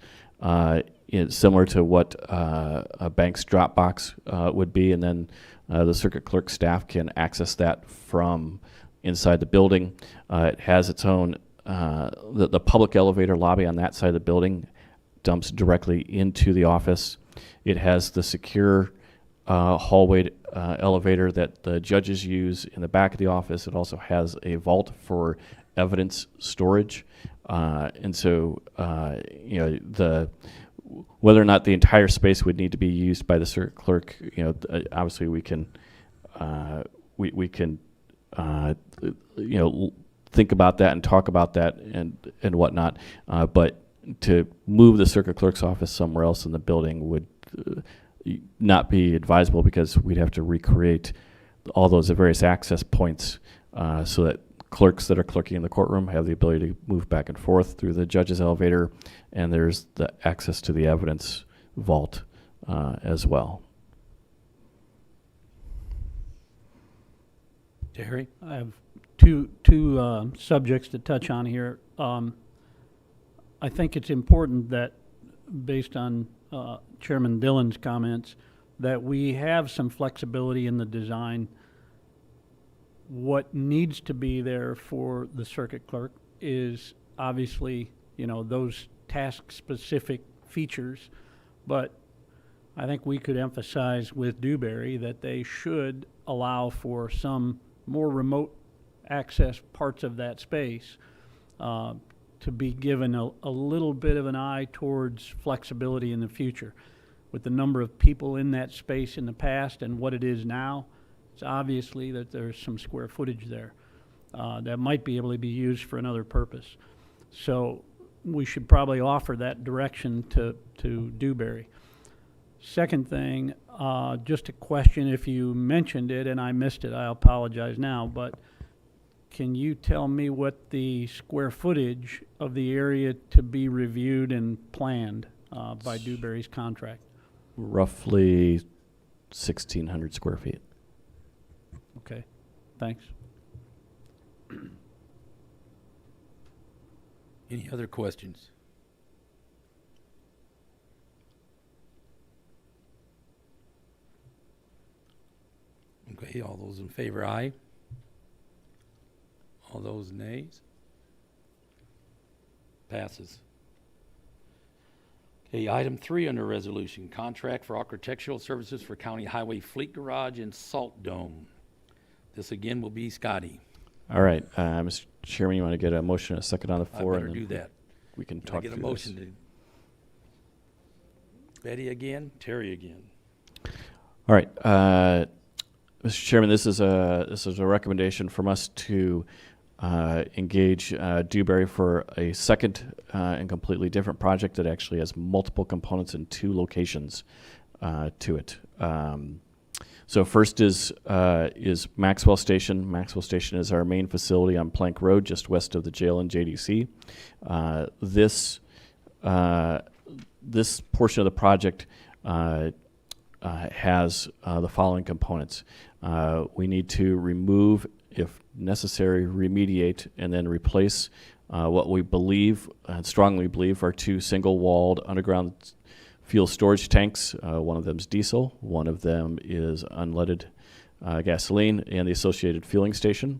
Speaker 4: similar to what a bank's drop box would be, and then the circuit clerk staff can access that from inside the building. It has its own, the public elevator lobby on that side of the building dumps directly into the office. It has the secure hallway elevator that the judges use in the back of the office. It also has a vault for evidence storage. And so, you know, whether or not the entire space would need to be used by the circuit clerk, you know, obviously we can, you know, think about that and talk about that and whatnot. But to move the circuit clerk's office somewhere else in the building would not be advisable, because we'd have to recreate all those various access points so that clerks that are clerking in the courtroom have the ability to move back and forth through the judge's elevator, and there's the access to the evidence vault as well.
Speaker 1: Terry?
Speaker 8: I have two subjects to touch on here. I think it's important that, based on Chairman Dillon's comments, that we have some flexibility in the design. What needs to be there for the circuit clerk is obviously, you know, those task-specific features, but I think we could emphasize with Dewberry that they should allow for some more remote access parts of that space to be given a little bit of an eye towards flexibility in the future. With the number of people in that space in the past and what it is now, it's obviously that there's some square footage there that might be able to be used for another purpose. So we should probably offer that direction to Dewberry. Second thing, just a question, if you mentioned it and I missed it, I apologize now, but can you tell me what the square footage of the area to be reviewed and planned by Dewberry's contract?
Speaker 4: Roughly 1,600 square feet.
Speaker 8: Okay, thanks.
Speaker 1: Any other questions? Okay, all those in favor, aye. All those nays? Passes. Okay, item 3 under resolution, contract for architectural services for County Highway Fleet Garage and Salt Dome. This again will be Scotty.
Speaker 4: All right, Mr. Chairman, you want to get a motion and a second on the
Speaker 1: I
Speaker 4: floor?
Speaker 1: better
Speaker 4: and then
Speaker 1: do that.
Speaker 4: We can
Speaker 1: Can I
Speaker 4: talk
Speaker 1: get a
Speaker 4: through
Speaker 1: motion
Speaker 4: this.
Speaker 1: to Betty again, Terry again?
Speaker 4: All right, Mr. Chairman, this is a recommendation from us to engage Dewberry for a second and completely different project that actually has multiple components in 2 locations to it. So first is Maxwell Station. Maxwell Station is our main facility on Plank Road, just west of the jail in JDC. This portion of the project has the following components. We need to remove, if necessary, remediate, and then replace what we believe and strongly believe are 2 single-walled underground fuel storage tanks. One of them is diesel, one of them is unleaded gasoline and the associated fueling station.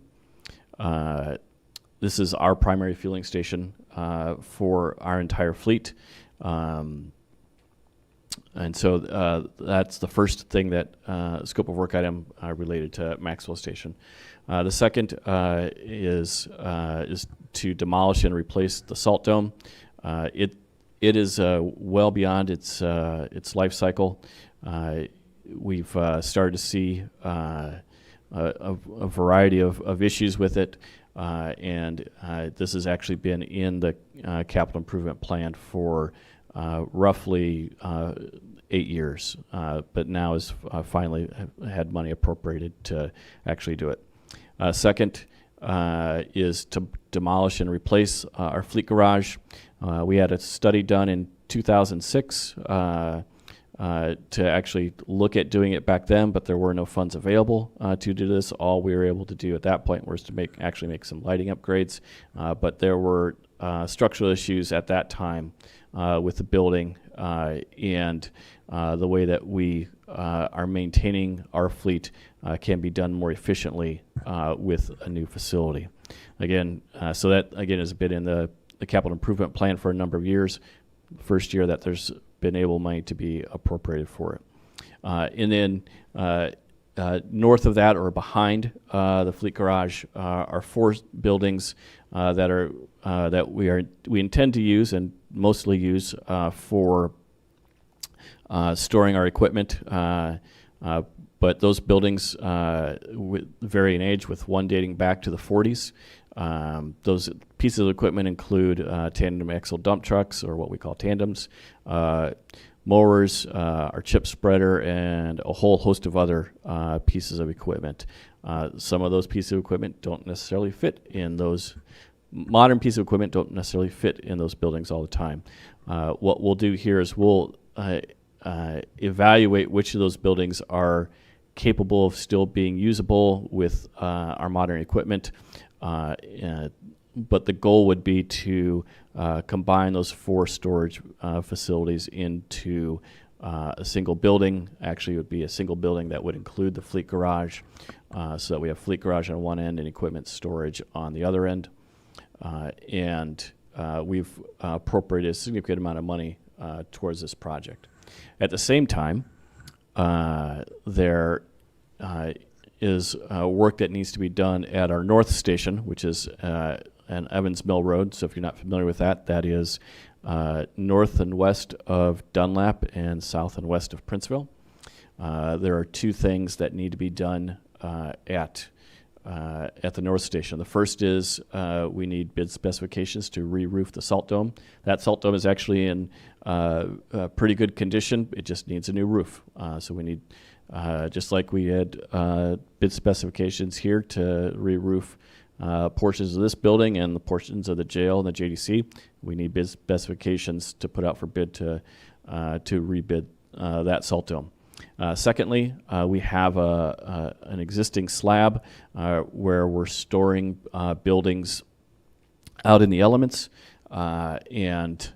Speaker 4: This is our primary fueling station for our entire fleet. And so that's the first thing that scope of work item related to Maxwell Station. The second is to demolish and replace the salt dome. It is well beyond its life cycle. We've started to see a variety of issues with it, and this has actually been in the capital improvement plan for roughly 8 years, but now has finally had money appropriated to actually do it. Second is to demolish and replace our fleet garage. We had a study done in 2006 to actually look at doing it back then, but there were no funds available to do this. All we were able to do at that point was to actually make some lighting upgrades, but there were structural issues at that time with the building and the way that we are maintaining our fleet can be done more efficiently with a new facility. Again, so that again has been in the capital improvement plan for a number of years. First year that there's been able money to be appropriated for it. And then north of that or behind the fleet garage are 4 buildings that we intend to use and mostly use for storing our equipment. But those buildings vary in age, with one dating back to the 40s. Those pieces of equipment include tandem axle dump trucks, or what we call tandems, mowers, our chip spreader, and a whole host of other pieces of equipment. Some of those pieces of equipment don't necessarily fit in those. Modern pieces of equipment don't necessarily fit in those buildings all the time. What we'll do here is we'll evaluate which of those buildings are capable of still being usable with our modern equipment. But the goal would be to combine those 4 storage facilities into a single building. Actually, it would be a single building that would include the fleet garage, so that we have fleet garage on one end and equipment storage on the other end. And we've appropriated a significant amount of money towards this project. At the same time, there is work that needs to be done at our north station, which is an Evans Mill Road. So if you're not familiar with that, that is north and west of Dunlap and south and west of Princeville. There are 2 things that need to be done at the north station. The first is we need bid specifications to re-roof the salt dome. That salt dome is actually in pretty good condition. It just needs a new roof. So we need, just like we had bid specifications here to re-roof portions of this building and the portions of the jail and the JDC, we need bid specifications to put out for bid to rebid that salt dome. Secondly, we have an existing slab where we're storing buildings out in the elements, and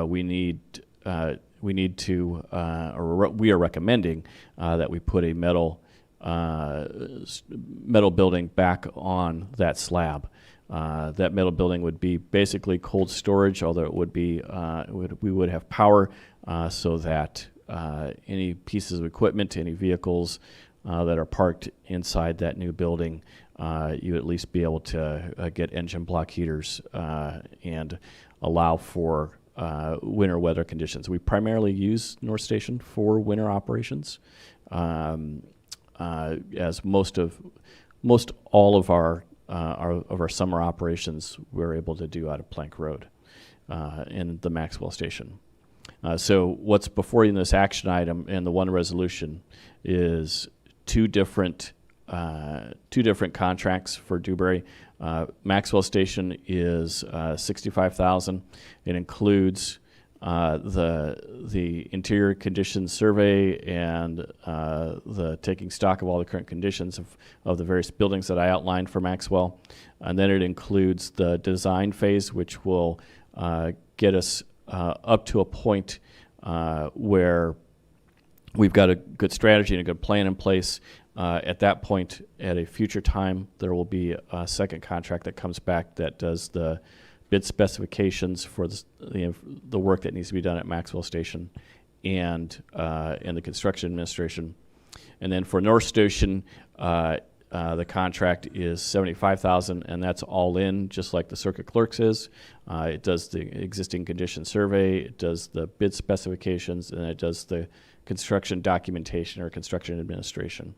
Speaker 4: we need to, or we are recommending that we put a metal building back on that slab. That metal building would be basically cold storage, although it would be we would have power so that any pieces of equipment, any vehicles that are parked inside that new building, you would at least be able to get engine block heaters and allow for winter weather conditions. We primarily use North Station for winter operations, as most all of our summer operations we're able to do out of Plank Road in the Maxwell Station. So what's before you in this action item and the one resolution is two different contracts for Dewberry. Maxwell Station is $65,000. It includes the interior conditions survey and the taking stock of all the current conditions of the various buildings that I outlined for Maxwell. And then it includes the design phase, which will get us up to a point where we've got a good strategy and a good plan in place. At that point, at a future time, there will be a second contract that comes back that does the bid specifications for the work that needs to be done at Maxwell Station and the construction administration. And then for North Station, the contract is $75,000, and that's all in, just like the circuit clerks is. It does the existing condition survey, it does the bid specifications, and it does the construction documentation or construction administration.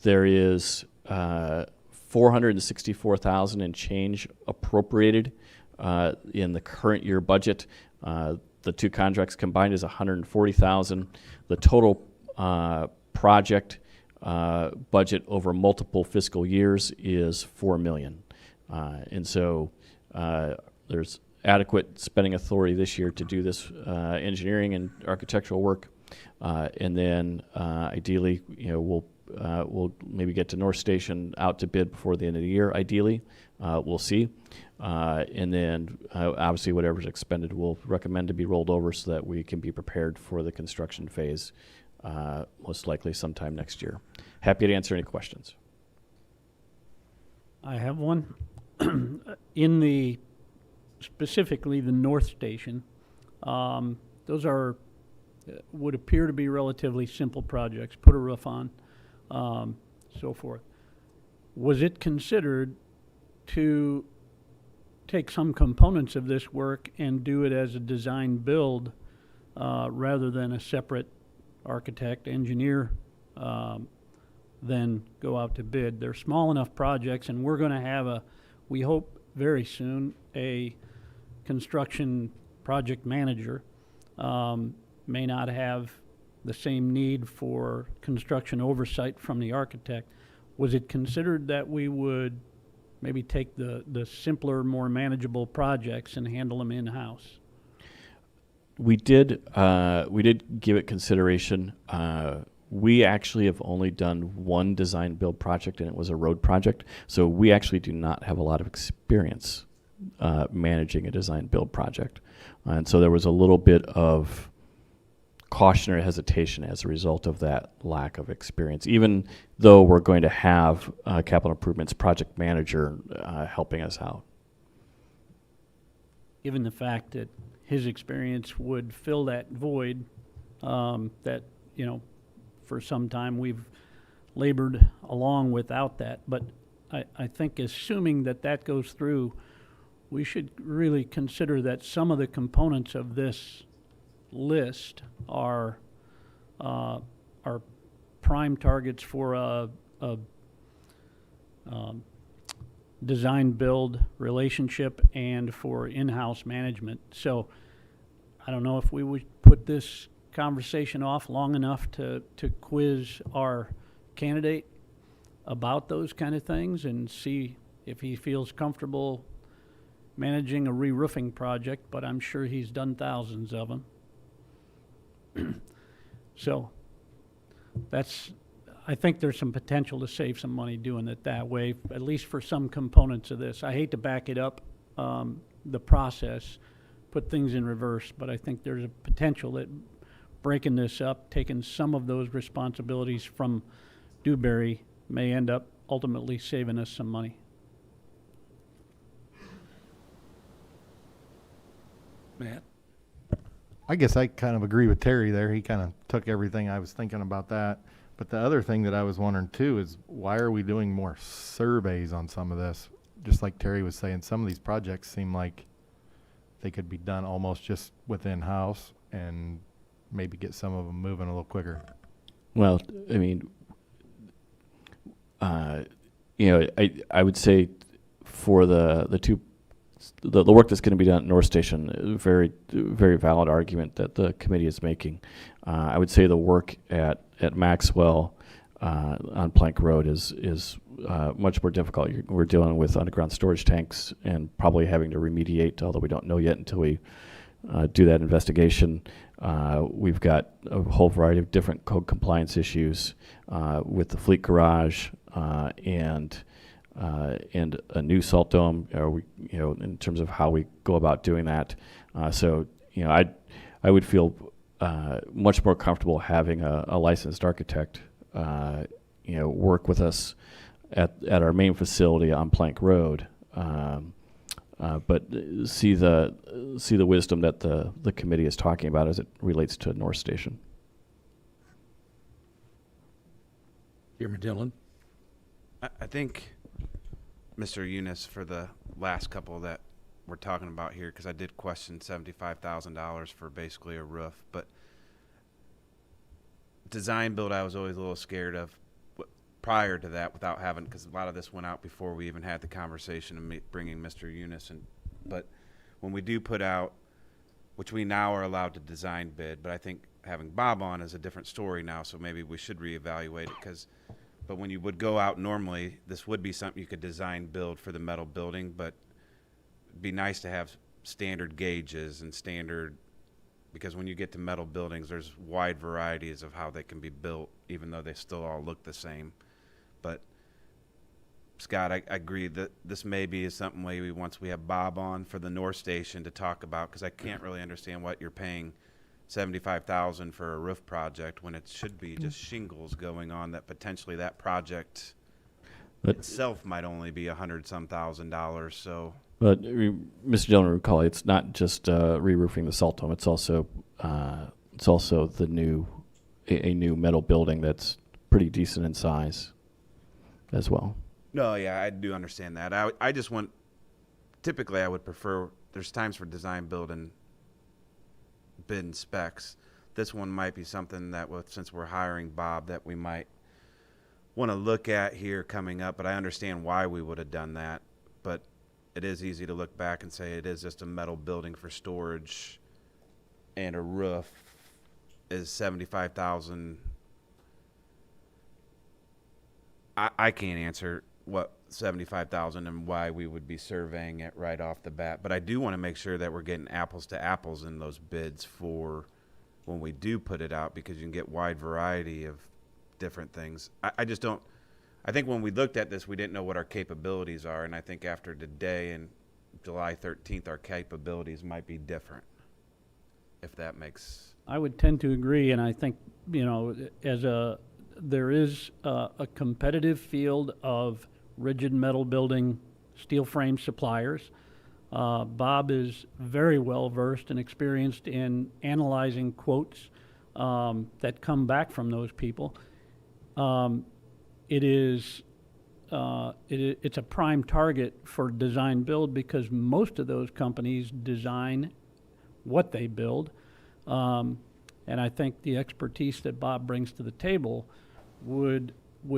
Speaker 4: There is $464,000 and change appropriated in the current year budget. The two contracts combined is $140,000. The total project budget over multiple fiscal years is $4 million. And so there's adequate spending authority this year to do this engineering and architectural work. And then ideally, we'll maybe get to North Station out to bid before the end of the year. Ideally, we'll see. And then obviously whatever's expended, we'll recommend to be rolled over so that we can be prepared for the construction phase, most likely sometime next year. Happy to answer any questions.
Speaker 8: I have one. In specifically the North Station, those would appear to be relatively simple projects, put a roof on, so forth. Was it considered to take some components of this work and do it as a design build rather than a separate architect, engineer, then go out to bid? They're small enough projects, and we're going to have we hope very soon, a construction project manager. May not have the same need for construction oversight from the architect. Was it considered that we would maybe take the simpler, more manageable projects and handle them in-house?
Speaker 4: We did give it consideration. We actually have only done one design build project, and it was a road project. So we actually do not have a lot of experience managing a design build project. And so there was a little bit of cautionary hesitation as a result of that lack of experience, even though we're going to have capital improvements project manager helping us out.
Speaker 8: Given the fact that his experience would fill that void, that, for some time we've labored along without that. But I think assuming that goes through, we should really consider that some of the components of this list are prime targets for a design build relationship and for in-house management. So I don't know if we would put this conversation off long enough to quiz our candidate about those kind of things and see if he feels comfortable managing a re-roofing project, but I'm sure he's done thousands of them. So I think there's some potential to save some money doing it that way, at least for some components of this. I hate to back it up, the process, put things in reverse, but I think there's a potential that breaking this up, taking some of those responsibilities from Dewberry may end up ultimately saving us some money.
Speaker 1: Matt?
Speaker 11: I guess I kind of agree with Terry there. He kind of took everything I was thinking about that. But the other thing that I was wondering too is why are we doing more surveys on some of this? Just like Terry was saying, some of these projects seem like they could be done almost just within house and maybe get some of them moving a little quicker.
Speaker 4: Well, I mean, I would say for the work that's going to be done at North Station, very, very valid argument that the committee is making. I would say the work at Maxwell on Plank Road is much more difficult. We're dealing with underground storage tanks and probably having to remediate, although we don't know yet until we do that investigation. We've got a whole variety of different code compliance issues with the fleet garage and a new salt dome, in terms of how we go about doing that. So I would feel much more comfortable having a licensed architect, work with us at our main facility on Plank Road. But see the wisdom that the committee is talking about as it relates to North Station.
Speaker 1: Chairman Dillon?
Speaker 3: I think, Mr. Eunice, for the last couple that we're talking about here, because I did question $75,000 for basically a roof, but design build I was always a little scared of prior to that without having, because a lot of this went out before we even had the conversation of bringing Mr. Eunice in. But when we do put out, which we now are allowed to design bid, but I think having Bob on is a different story now, so maybe we should reevaluate it. But when you would go out normally, this would be something you could design build for the metal building, but it'd be nice to have standard gauges and standard, because when you get to metal buildings, there's wide varieties of how they can be built, even though they still all look the same. But Scott, I agree that this maybe is something maybe once we have Bob on for the North Station to talk about, because I can't really understand what you're paying $75,000 for a roof project when it should be just shingles going on, that potentially that project itself might only be $100-some thousand. So,
Speaker 4: But Mr. Dillon, recall it's not just re-roofing the salt dome. It's also the new a new metal building that's pretty decent in size as well.
Speaker 3: no, yeah, I do understand that. I just want, typically I would prefer, there's times for design build and bid and specs. This one might be something that, since we're hiring Bob, that we might want to look at here coming up, but I understand why we would have done that. But it is easy to look back and say it is just a metal building for storage, and a roof is $75,000. I can't answer what $75,000 and why we would be surveying it right off the bat, but I do want to make sure that we're getting apples to apples in those bids for when we do put it out, because you can get wide variety of different things. I just don't. I think when we looked at this, we didn't know what our capabilities are, and I think after today and July 13th, our capabilities might be different, if that makes.
Speaker 8: I would tend to agree, and I think, there is a competitive field of rigid metal building steel frame suppliers. Bob is very well versed and experienced in analyzing quotes that come back from those people. It's a prime target for design build, because most of those companies design what they build. And I think the expertise that Bob brings to the table would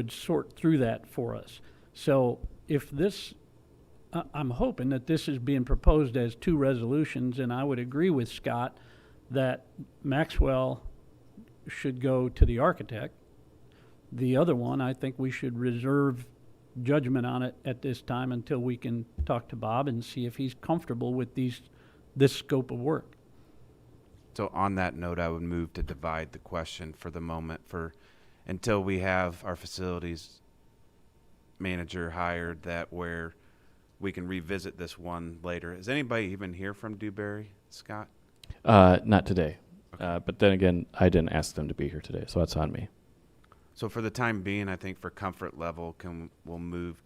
Speaker 8: sort through that for us. So if this, I'm hoping that this is being proposed as two resolutions, and I would agree with Scott that Maxwell should go to the architect. The other one, I think we should reserve judgment on it at this time until we can talk to Bob and see if he's comfortable with this scope of work.
Speaker 3: So on that note, I would move to divide the question for the moment until we have our facilities manager hired, that where we can revisit this one later. Is anybody even here from Dewberry, Scott?
Speaker 4: Not today. But then again, I didn't ask them to be here today, so that's on me.
Speaker 3: So for the time being, I think for comfort level, we'll move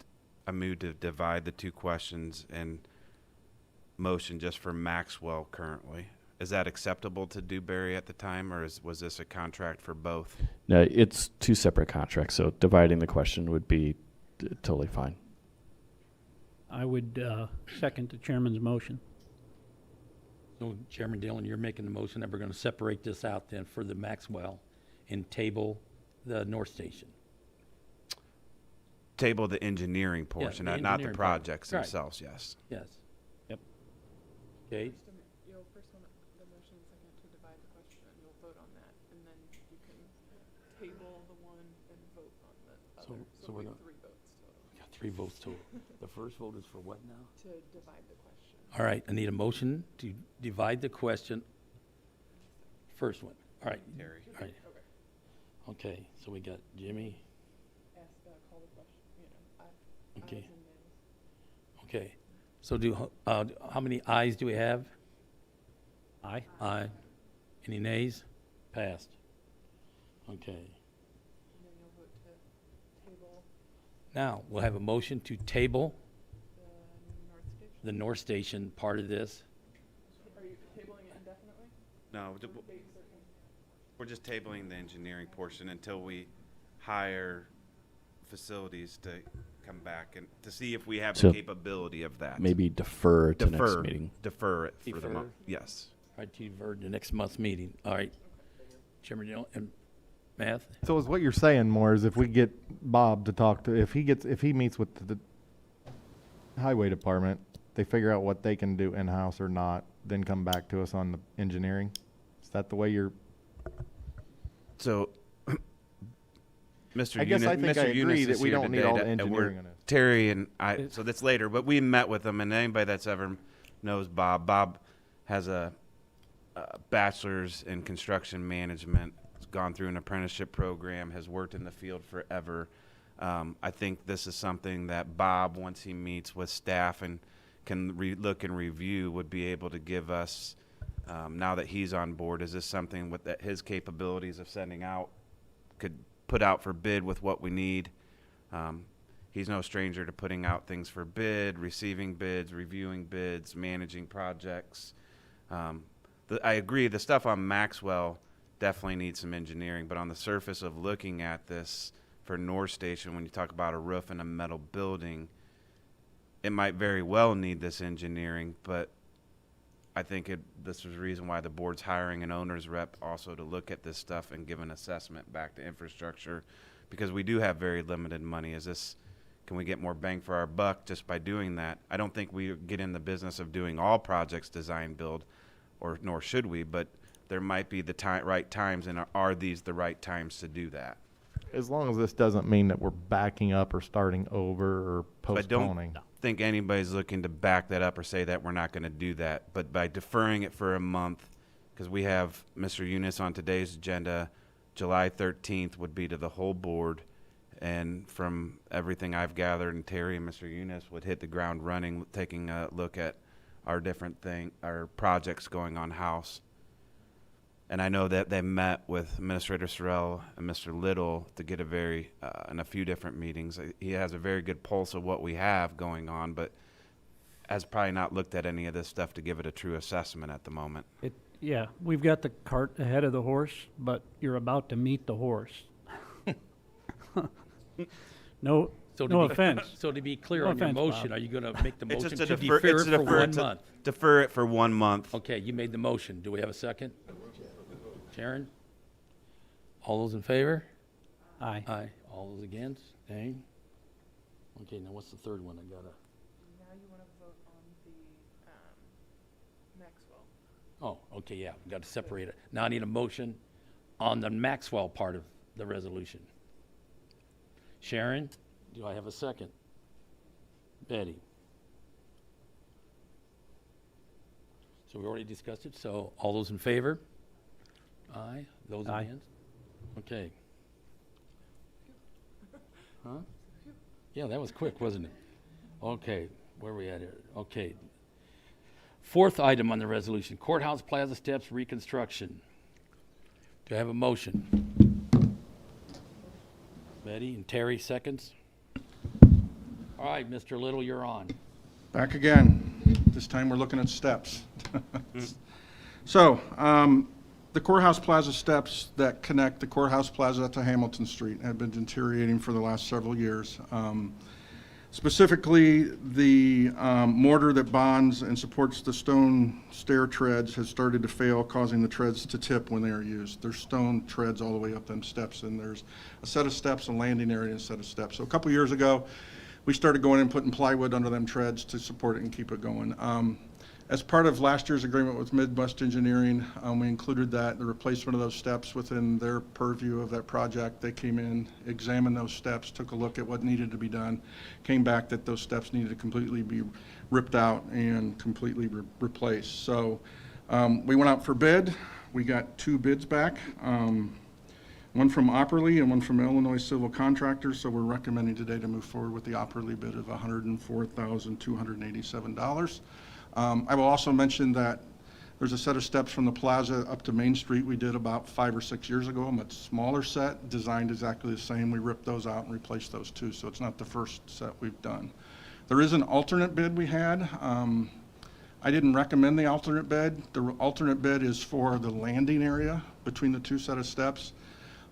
Speaker 3: to divide the two questions and motion just for Maxwell currently. Is that acceptable to Dewberry at the time, or was this a contract for both?
Speaker 4: No, it's two separate contracts, so dividing the question would be totally fine.
Speaker 8: I would second the chairman's motion.
Speaker 1: So Chairman Dillon, you're making the motion that we're going to separate this out then for the Maxwell and table the North Station.
Speaker 3: Table the engineering portion,
Speaker 1: the
Speaker 3: not the
Speaker 1: engineering part.
Speaker 3: projects
Speaker 1: Right.
Speaker 3: themselves, yes.
Speaker 1: Yes. Yep. Okay,
Speaker 5: You'll first want the motion second to divide the question, and you'll vote on that, and then you can table the one and vote on the
Speaker 1: So-
Speaker 5: other.
Speaker 1: so we're
Speaker 5: we have
Speaker 1: gonna-
Speaker 5: 3 votes total
Speaker 1: we got 3 votes total. The first vote is for what now?
Speaker 5: to divide the question.
Speaker 1: All right, I need a motion to divide the question. First one. All right.
Speaker 3: Terry.
Speaker 1: All right. Okay, so we got Jimmy.
Speaker 5: Ask, call the question,
Speaker 1: Okay.
Speaker 5: ayes and nays.
Speaker 1: Okay. So how many ayes do we have?
Speaker 8: Aye.
Speaker 1: Aye. Any nays? Passed. Okay.
Speaker 5: And then you'll vote to table
Speaker 1: Now, we'll have a motion to table
Speaker 5: the North Station.
Speaker 1: the North Station part of this.
Speaker 5: Are you tabling it indefinitely?
Speaker 3: No,
Speaker 5: Date certain?
Speaker 3: we're just tabling the engineering portion until we hire facilities to come back and to see if we have
Speaker 4: So
Speaker 3: the capability of that.
Speaker 4: Maybe defer to next
Speaker 3: Defer,
Speaker 4: meeting.
Speaker 3: defer it for the
Speaker 1: Defer.
Speaker 3: month, yes.
Speaker 1: All right, to the next month's meeting. All right. Chairman, and Math?
Speaker 11: So is what you're saying more is if we get Bob to talk to, if he meets with the highway department, they figure out what they can do in-house or not, then come back to us on the engineering? Is that the way you're?
Speaker 3: So, Mr.
Speaker 11: I guess I
Speaker 3: Eunice,
Speaker 11: think I
Speaker 3: Mr.
Speaker 11: agree
Speaker 3: Eunice
Speaker 11: that
Speaker 3: is
Speaker 11: we
Speaker 3: here
Speaker 11: don't need
Speaker 3: today
Speaker 11: all the
Speaker 3: to- and we're-
Speaker 11: engineering on it.
Speaker 3: Terry and I, so that's later, but we met with him, and anybody that's ever knows Bob, Bob has a bachelor's in construction management, has gone through an apprenticeship program, has worked in the field forever. I think this is something that Bob, once he meets with staff and can look and review, would be able to give us, now that he's on board. Is this something with that his capabilities of sending out could put out for bid with what we need? He's no stranger to putting out things for bid, receiving bids, reviewing bids, managing projects. I agree, the stuff on Maxwell definitely needs some engineering, but on the surface of looking at this for North Station, when you talk about a roof and a metal building, it might very well need this engineering, but I think this is the reason why the board's hiring an owner's rep also to look at this stuff and give an assessment back to infrastructure, because we do have very limited money. Can we get more bang for our buck just by doing that? I don't think we get in the business of doing all projects design build, nor should we, but there might be the right times, and are these the right times to do that?
Speaker 11: As long as this doesn't mean that we're backing up or starting over or
Speaker 3: So I
Speaker 11: postponing.
Speaker 3: don't think anybody's looking to back that up or say that we're not going to do that. But by deferring it for a month, because we have Mr. Eunice on today's agenda, July 13th would be to the whole board. And from everything I've gathered, and Terry and Mr. Eunice would hit the ground running, taking a look at our our projects going on house. And I know that they met with Administrator Sorrell and Mr. Little to get in a few different meetings. He has a very good pulse of what we have going on, but has probably not looked at any of this stuff to give it a true assessment at the moment.
Speaker 8: Yeah, we've got the cart ahead of the horse, but you're about to meet the horse. No, no offense.
Speaker 1: So to be clear
Speaker 8: No
Speaker 1: on your
Speaker 8: offense,
Speaker 1: motion,
Speaker 8: Bob.
Speaker 1: are you going to make the
Speaker 3: It's
Speaker 1: motion
Speaker 3: just
Speaker 1: to
Speaker 3: a defer,
Speaker 1: defer
Speaker 3: it's
Speaker 1: it
Speaker 3: a
Speaker 1: for
Speaker 3: defer,
Speaker 1: 1 month?
Speaker 3: defer it for 1 month.
Speaker 1: Okay, you made the motion. Do we have a second? Sharon? All those in favor?
Speaker 8: Aye.
Speaker 1: Aye. All those against? Dang. Okay, now what's the third one? I gotta,
Speaker 5: Now you want to vote on the Maxwell.
Speaker 1: oh, okay, yeah, we got to separate it. Now I need a motion on the Maxwell part of the resolution. Sharon, do I have a second? Betty? So we already discussed it, so all those in favor? Aye. Those
Speaker 8: Aye.
Speaker 1: against? Okay. Huh? Yeah, that was quick, wasn't it? Okay, where are we at here? Okay. Fourth item on the resolution, courthouse plaza steps reconstruction. Do I have a motion? Betty and Terry seconds. All right, Mr. Little, you're on.
Speaker 6: Back again. This time we're looking at steps. So, the courthouse plaza steps that connect the courthouse plaza to Hamilton Street have been deteriorating for the last several years. Specifically, the mortar that bonds and supports the stone stair treads has started to fail, causing the treads to tip when they are used. There's stone treads all the way up them steps, and there's a set of steps, a landing area, and a set of steps. So a couple years ago, we started going and putting plywood under them treads to support it and keep it going. As part of last year's agreement with Midwest Engineering, we included the replacement of those steps within their purview of that project. They came in, examined those steps, took a look at what needed to be done, came back that those steps needed to completely be ripped out and completely replaced. So we went out for bid. We got 2 bids back, one from Opperly and one from Illinois Civil Contractors. So we're recommending today to move forward with the Opperly bid of $104,287. I will also mention that There's a set of steps from the plaza up to Main Street we did about 5 or 6 years ago, a much smaller set, designed exactly the same. We ripped those out and replaced those too, so it's not the first set we've done. There is an alternate bid we had. I didn't recommend the alternate bid. The alternate bid is for the landing area between the two set of steps.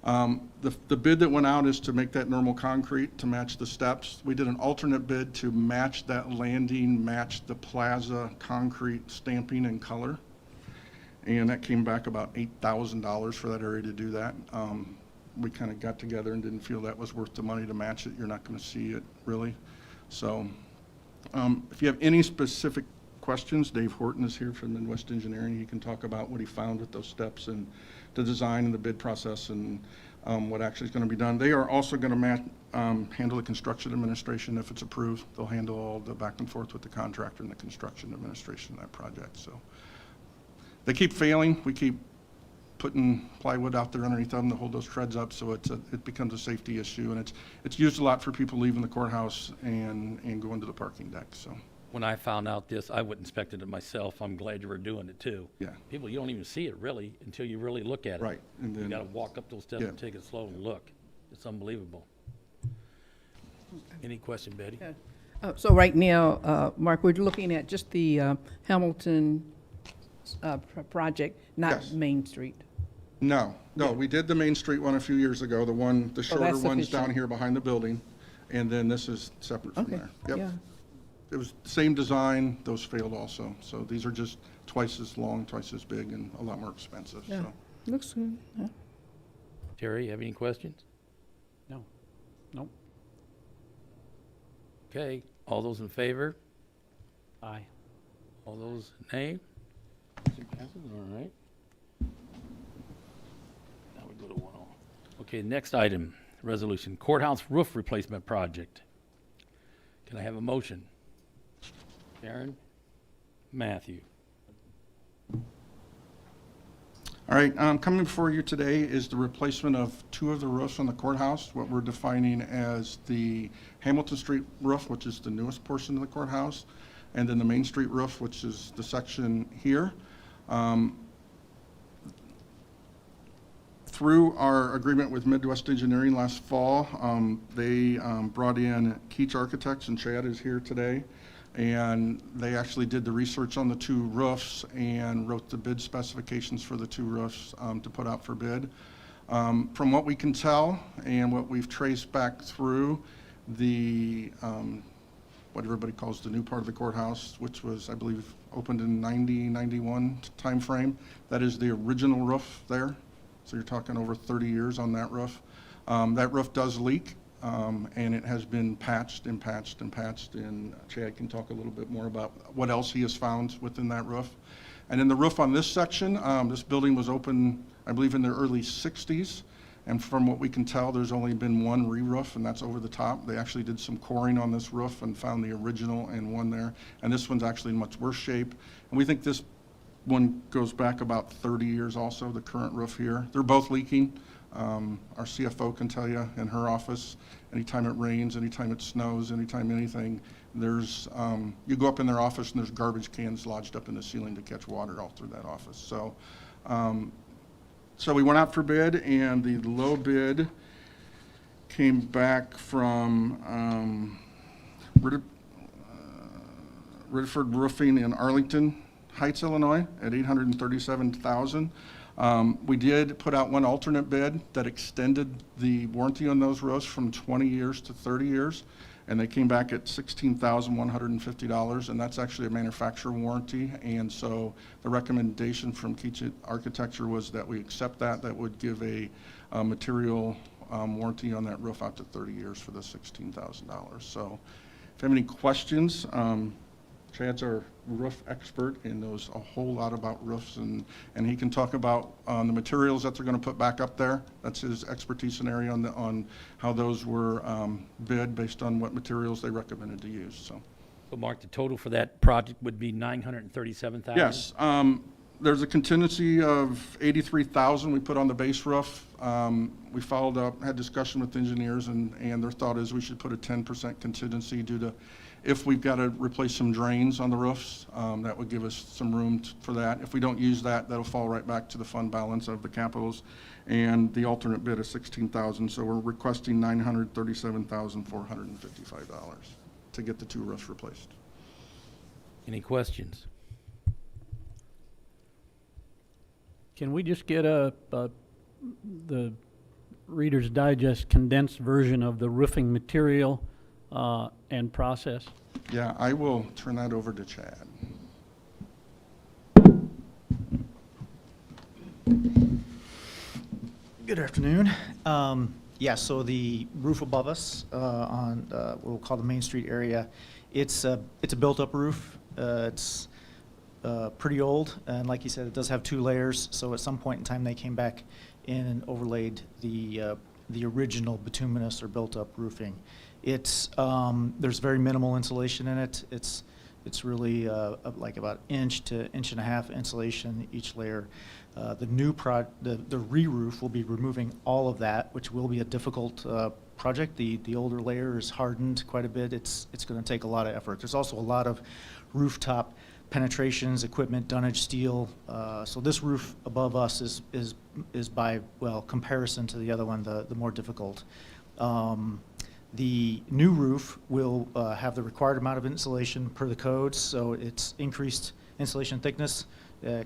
Speaker 6: The bid that went out is to make that normal concrete to match the steps. We did an alternate bid to match that landing, match the plaza concrete stamping and color. And that came back about $8,000 for that area to do that. We kind of got together and didn't feel that was worth the money to match it. You're not going to see it really. So if you have any specific questions, Dave Horton is here from Midwest Engineering. He can talk about what he found with those steps and the design and the bid process and what actually is going to be done. They are also going to handle the construction administration if it's approved. They'll handle all the back and forth with the contractor and the construction administration of that project. So they keep failing. We keep putting plywood out there underneath them to hold those treads up, so it becomes a safety issue, and it's used a lot for people leaving the courthouse and going to the parking deck. So.
Speaker 1: When I found out this, I wouldn't inspected it myself. I'm glad you were doing it too.
Speaker 6: Yeah.
Speaker 1: People, you don't even see it really until you really look at it.
Speaker 6: Right, and
Speaker 1: You
Speaker 6: then-
Speaker 1: gotta walk up those steps
Speaker 6: Yeah.
Speaker 1: and take it slow and look. It's unbelievable. Any question, Betty?
Speaker 9: So right now, Mark, we're looking at just the Hamilton project, not
Speaker 6: Yes.
Speaker 9: Main Street.
Speaker 6: No, we did the Main Street one a few years ago, the shorter
Speaker 9: that's
Speaker 6: one's down
Speaker 9: sufficient.
Speaker 6: here behind the building, and then this is separate from
Speaker 9: Okay,
Speaker 6: there. Yep.
Speaker 9: yeah.
Speaker 6: It was the same design, those failed also. So these are just twice as long, twice as big, and a lot more expensive,
Speaker 9: Yeah.
Speaker 6: so.
Speaker 9: Looks good, yeah.
Speaker 1: Terry, you have any questions?
Speaker 8: No. Nope.
Speaker 1: Okay, all those in favor?
Speaker 8: Aye.
Speaker 1: All those nay? Motion passes, all right. Now we go to 1-0. Okay, next item, resolution, courthouse roof replacement project. Can I have a motion? Karen? Matthew?
Speaker 6: All right, coming before you today is the replacement of 2 of the roofs on the courthouse, what we're defining as the Hamilton Street roof, which is the newest portion of the courthouse, and then the Main Street roof, which is the section here. Through our agreement with Midwest Engineering last fall, they brought in Keach Architects, and Chad is here today. And they actually did the research on the 2 roofs and wrote the bid specifications for the 2 roofs to put out for bid. From what we can tell and what we've traced back through the, what everybody calls the new part of the courthouse, which was, I believe, opened in 90, 91 timeframe, that is the original roof there. So you're talking over 30 years on that roof. That roof does leak. And it has been patched and patched and patched, and Chad can talk a little bit more about what else he has found within that roof. And then the roof on this section, this building was open, I believe, in the early 60s, and from what we can tell, there's only been 1 re-roof, and that's over the top. They actually did some coring on this roof and found the original and one there, and this one's actually in much worse shape. And we think this one goes back about 30 years also, the current roof here. They're both leaking. Our CFO can tell you in her office, anytime it rains, anytime it snows, anytime anything, there's, you go up in their office and there's garbage cans lodged up in the ceiling to catch water all through that office. So, so we went out for bid, and the low bid came back from Ridford Roofing in Arlington Heights, Illinois, at $837,000. We did put out one alternate bid that extended the warranty on those roofs from 20 years to 30 years, and they came back at $16,150, and that's actually a manufacturer warranty. And so the recommendation from Keach Architecture was that we accept that. That would give a material warranty on that roof out to 30 years for the $16,000. So if you have any questions, Chad's our roof expert and knows a whole lot about roofs, and he can talk about the materials that they're going to put back up there. That's his expertise and area on how those were bid based on what materials they recommended to use. So
Speaker 1: Mark, the total for that project would be $937,000?
Speaker 6: yes, there's a contingency of $83,000 we put on the base roof. We followed up, had discussion with engineers, and their thought is we should put a 10% contingency due to If we've got to replace some drains on the roofs, that would give us some room for that. If we don't use that, that'll fall right back to the fund balance of the capitals. And the alternate bid is $16,000, so we're requesting $937,455 to get the 2 roofs replaced.
Speaker 1: Any questions?
Speaker 8: Can we just get the Reader's Digest condensed version of the roofing material and process?
Speaker 6: Yeah, I will turn that over to Chad.
Speaker 12: Good afternoon. Yeah, so the roof above us on what we'll call the Main Street area, it's a built-up roof. It's pretty old, and like you said, it does have 2 layers. So at some point in time, they came back in and overlaid the original bituminous or built-up roofing. It's there's very minimal insulation in it. It's really like about inch to inch and a half insulation each layer. The new the re-roof will be removing all of that, which will be a difficult project. The older layer is hardened quite a bit. It's going to take a lot of effort. There's also a lot of rooftop penetrations, equipment, dunnage steel. So this roof above us is by, well, comparison to the other one, the more difficult. The new roof will have the required amount of insulation per the codes, so it's increased insulation thickness.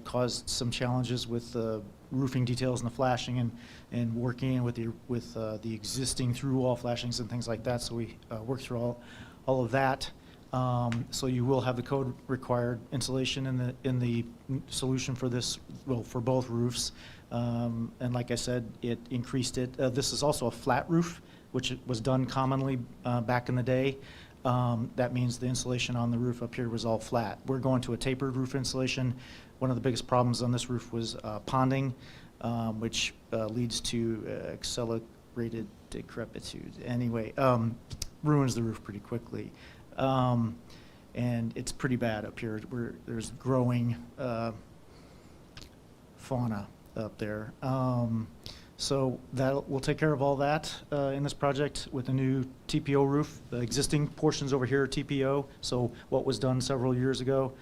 Speaker 12: Caused some challenges with the roofing details and the flashing and working with the existing through-wall flashings and things like that. So we worked through all of that. So you will have the code required insulation in the solution for this, well, for both roofs. And like I said, it increased it. This is also a flat roof, which was done commonly back in the day. That means the insulation on the roof up here was all flat. We're going to a tapered roof insulation. One of the biggest problems on this roof was ponding, which leads to accelerated decrepitude. Anyway, ruins the roof pretty quickly. And it's pretty bad up here. There's growing fauna up there. So we'll take care of all that in this project with a new TPO roof. The existing portions over here are TPO, so what was done several years ago,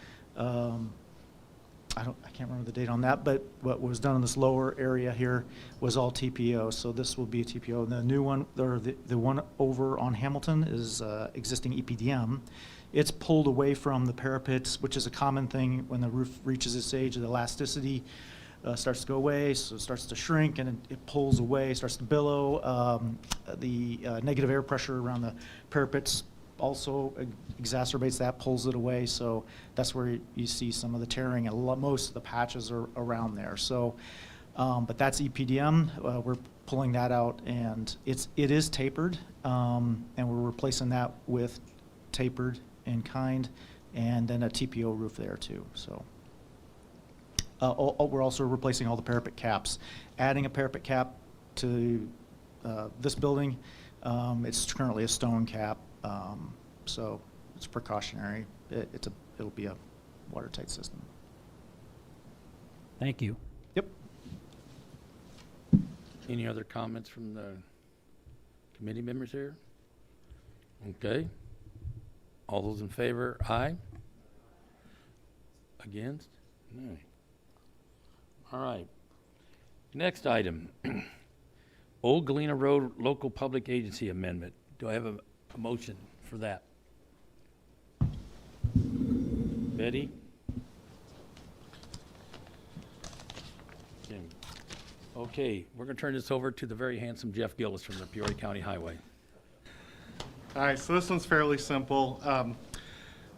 Speaker 12: I can't remember the date on that, but what was done in this lower area here was all TPO, so this will be a TPO. And the new one, or the one over on Hamilton is existing EPDM. It's pulled away from the parapets, which is a common thing when the roof reaches its age. The elasticity starts to go away, so it starts to shrink, and it pulls away, starts to billow. The negative air pressure around the parapets also exacerbates that, pulls it away, so that's where you see some of the tearing, and most of the patches are around there. So, but that's EPDM. We're pulling that out, and it is tapered, and we're replacing that with tapered in kind, and then a TPO roof there too. So. We're also replacing all the parapet caps. Adding a parapet cap to this building, it's currently a stone cap, so it's precautionary. It'll be a watertight system.
Speaker 8: Thank you.
Speaker 12: Yep.
Speaker 1: Any other comments from the committee members here? Okay. All those in favor, aye? Against? No. All right. Next item, Old Galena Road Local Public Agency Amendment. Do I have a motion for that? Betty? Jim? Okay, we're going to turn this over to the very handsome Jeff Gillis from the Peoria County Highway.
Speaker 2: All right, so this one's fairly simple.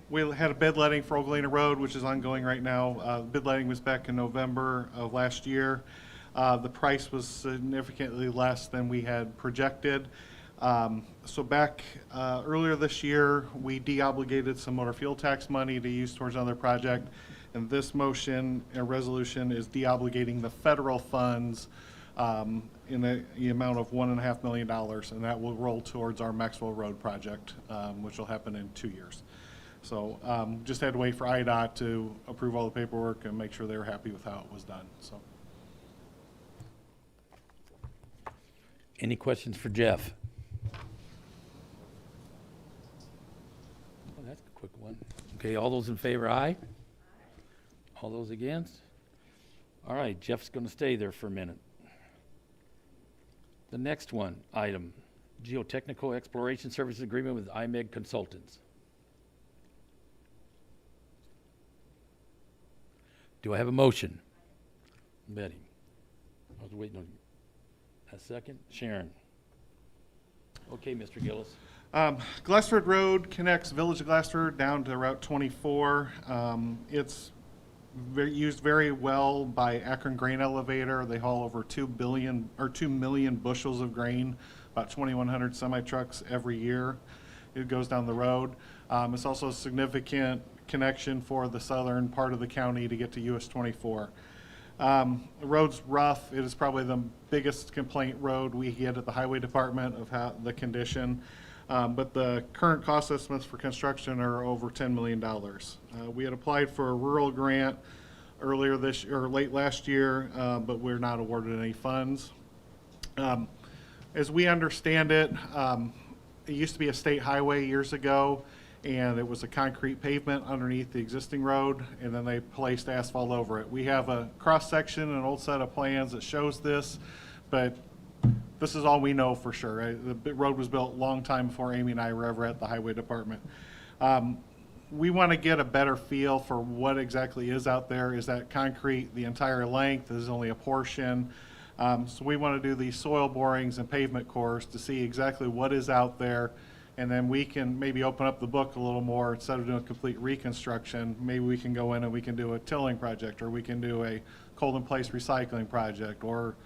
Speaker 2: We had a bid letting for Old Galena Road, which is ongoing right now. Bid letting was back in November of last year. The price was significantly less than we had projected. So back earlier this year, we deobligated some motor fuel tax money to use towards another project. And this motion and resolution is deobligating the federal funds in the amount of $1.5 million. And that will roll towards our Maxwell Road project, which will happen in 2 years. So just had to wait for IDOT to approve all the paperwork and make sure they were happy with how it was done. So,
Speaker 1: Any questions for Jeff? Oh, that's Okay, all those in favor, aye? All those against? All right, Jeff's going to stay there for a minute. The next item, Geotechnical Exploration Services Agreement with IMEG Consultants. Do I have a motion? Betty. I was waiting on a second. Sharon. Okay, Mr. Gillis.
Speaker 2: Glassford Road connects Village of Glassford down to Route 24. It's used very well by Akron Grain Elevator. They haul over 2 million bushels of grain, about 2,100 semi-trucks every year. It goes down the road. It's also a significant connection for the southern part of the county to get to US 24. The road's rough. It is probably the biggest complaint road we get at the highway department of how the condition. But the current cost estimates for construction are over $10 million. We had applied for a rural grant earlier this or late last year, but we're not awarded any funds. As we understand it, it used to be a state highway years ago, and it was a concrete pavement underneath the existing road, and then they placed asphalt over it. We have a cross-section, an old set of plans that shows this, but this is all we know for sure. Right? The road was built a long time before Amy and I were ever at the highway department. We want to get a better feel for what exactly is out there. Is that concrete the entire length? Is only a portion? So we want to do these soil borings and pavement cores to see exactly what is out there, and then we can maybe open up the book a little more. Instead of doing complete reconstruction, maybe we can go in and we can do a tilling project, or we can do a cold in place recycling project, or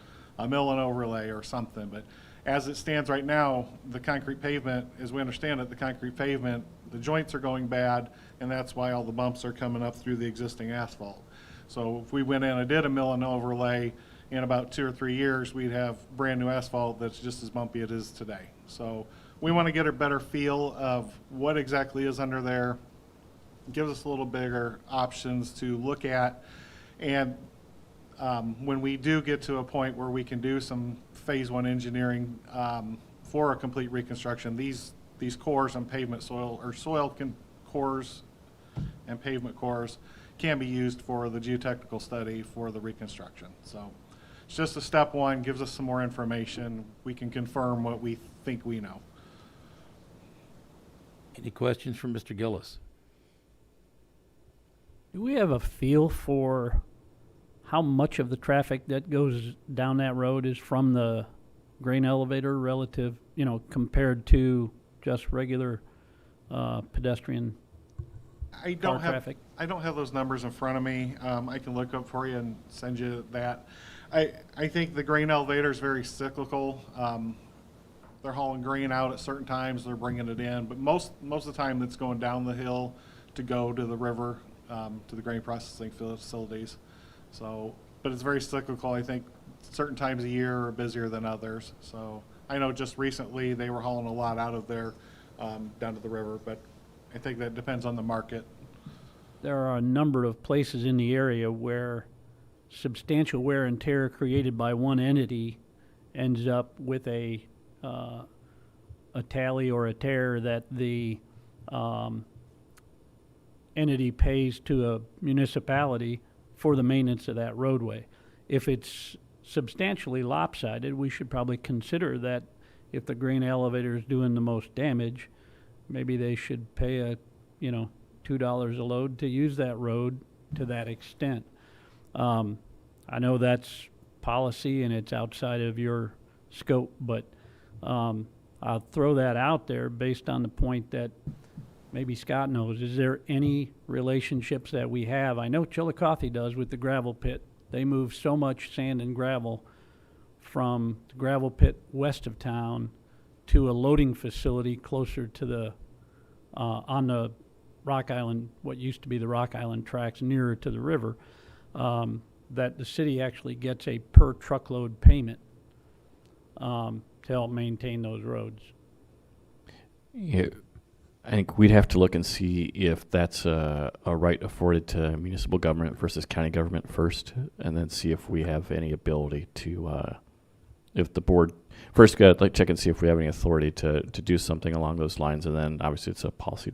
Speaker 2: a mill and overlay or something. But as it stands right now, the concrete pavement, as we understand it, the concrete pavement, the joints are going bad, and that's why all the bumps are coming up through the existing asphalt. So if we went in and did a mill and overlay, in about 2 or 3 years, we'd have brand new asphalt that's just as bumpy as it is today. So we want to get a better feel of what exactly is under there. It gives us a little bigger options to look at. And when we do get to a point where we can do some phase 1 engineering for a complete reconstruction, these cores and pavement cores and pavement cores can be used for the geotechnical study for the reconstruction. So it's just a step 1, gives us some more information. We can confirm what we think we know.
Speaker 1: Any questions from Mr. Gillis?
Speaker 8: Do we have a feel for how much of the traffic that goes down that road is from the grain elevator relative, compared to just regular pedestrian car traffic?
Speaker 2: I don't have those numbers in front of me. I can look up for you and send you that. I think the grain elevator is very cyclical. They're hauling grain out at certain times, they're bringing it in, but most of the time it's going down the hill to go to the river, to the grain processing facilities. So, but it's very cyclical. I think certain times of year are busier than others. So I know just recently they were hauling a lot out of there down to the river, but I think that depends on the market.
Speaker 8: There are a number of places in the area where substantial wear and tear created by one entity ends up with a tally or a tear that the entity pays to a municipality for the maintenance of that roadway. If it's substantially lopsided, we should probably consider that if the grain elevator is doing the most damage, maybe they should pay a, $2 a load to use that road to that extent. I know that's policy and it's outside of your scope, but I'll throw that out there based on the point that maybe Scott knows. Is there any relationships that we have? I know Chillicothe does with the gravel pit. They move so much sand and gravel from the gravel pit west of town to a loading facility closer to the, on the Rock Island, what used to be the Rock Island tracks nearer to the river, that the city actually gets a per truckload payment to help maintain those roads.
Speaker 4: Yeah, I think we'd have to look and see if that's a right afforded to municipal government versus county government first, and then see if we have any ability to, if the board first got like check and see if we have any authority to do something along those lines, and then obviously it's a policy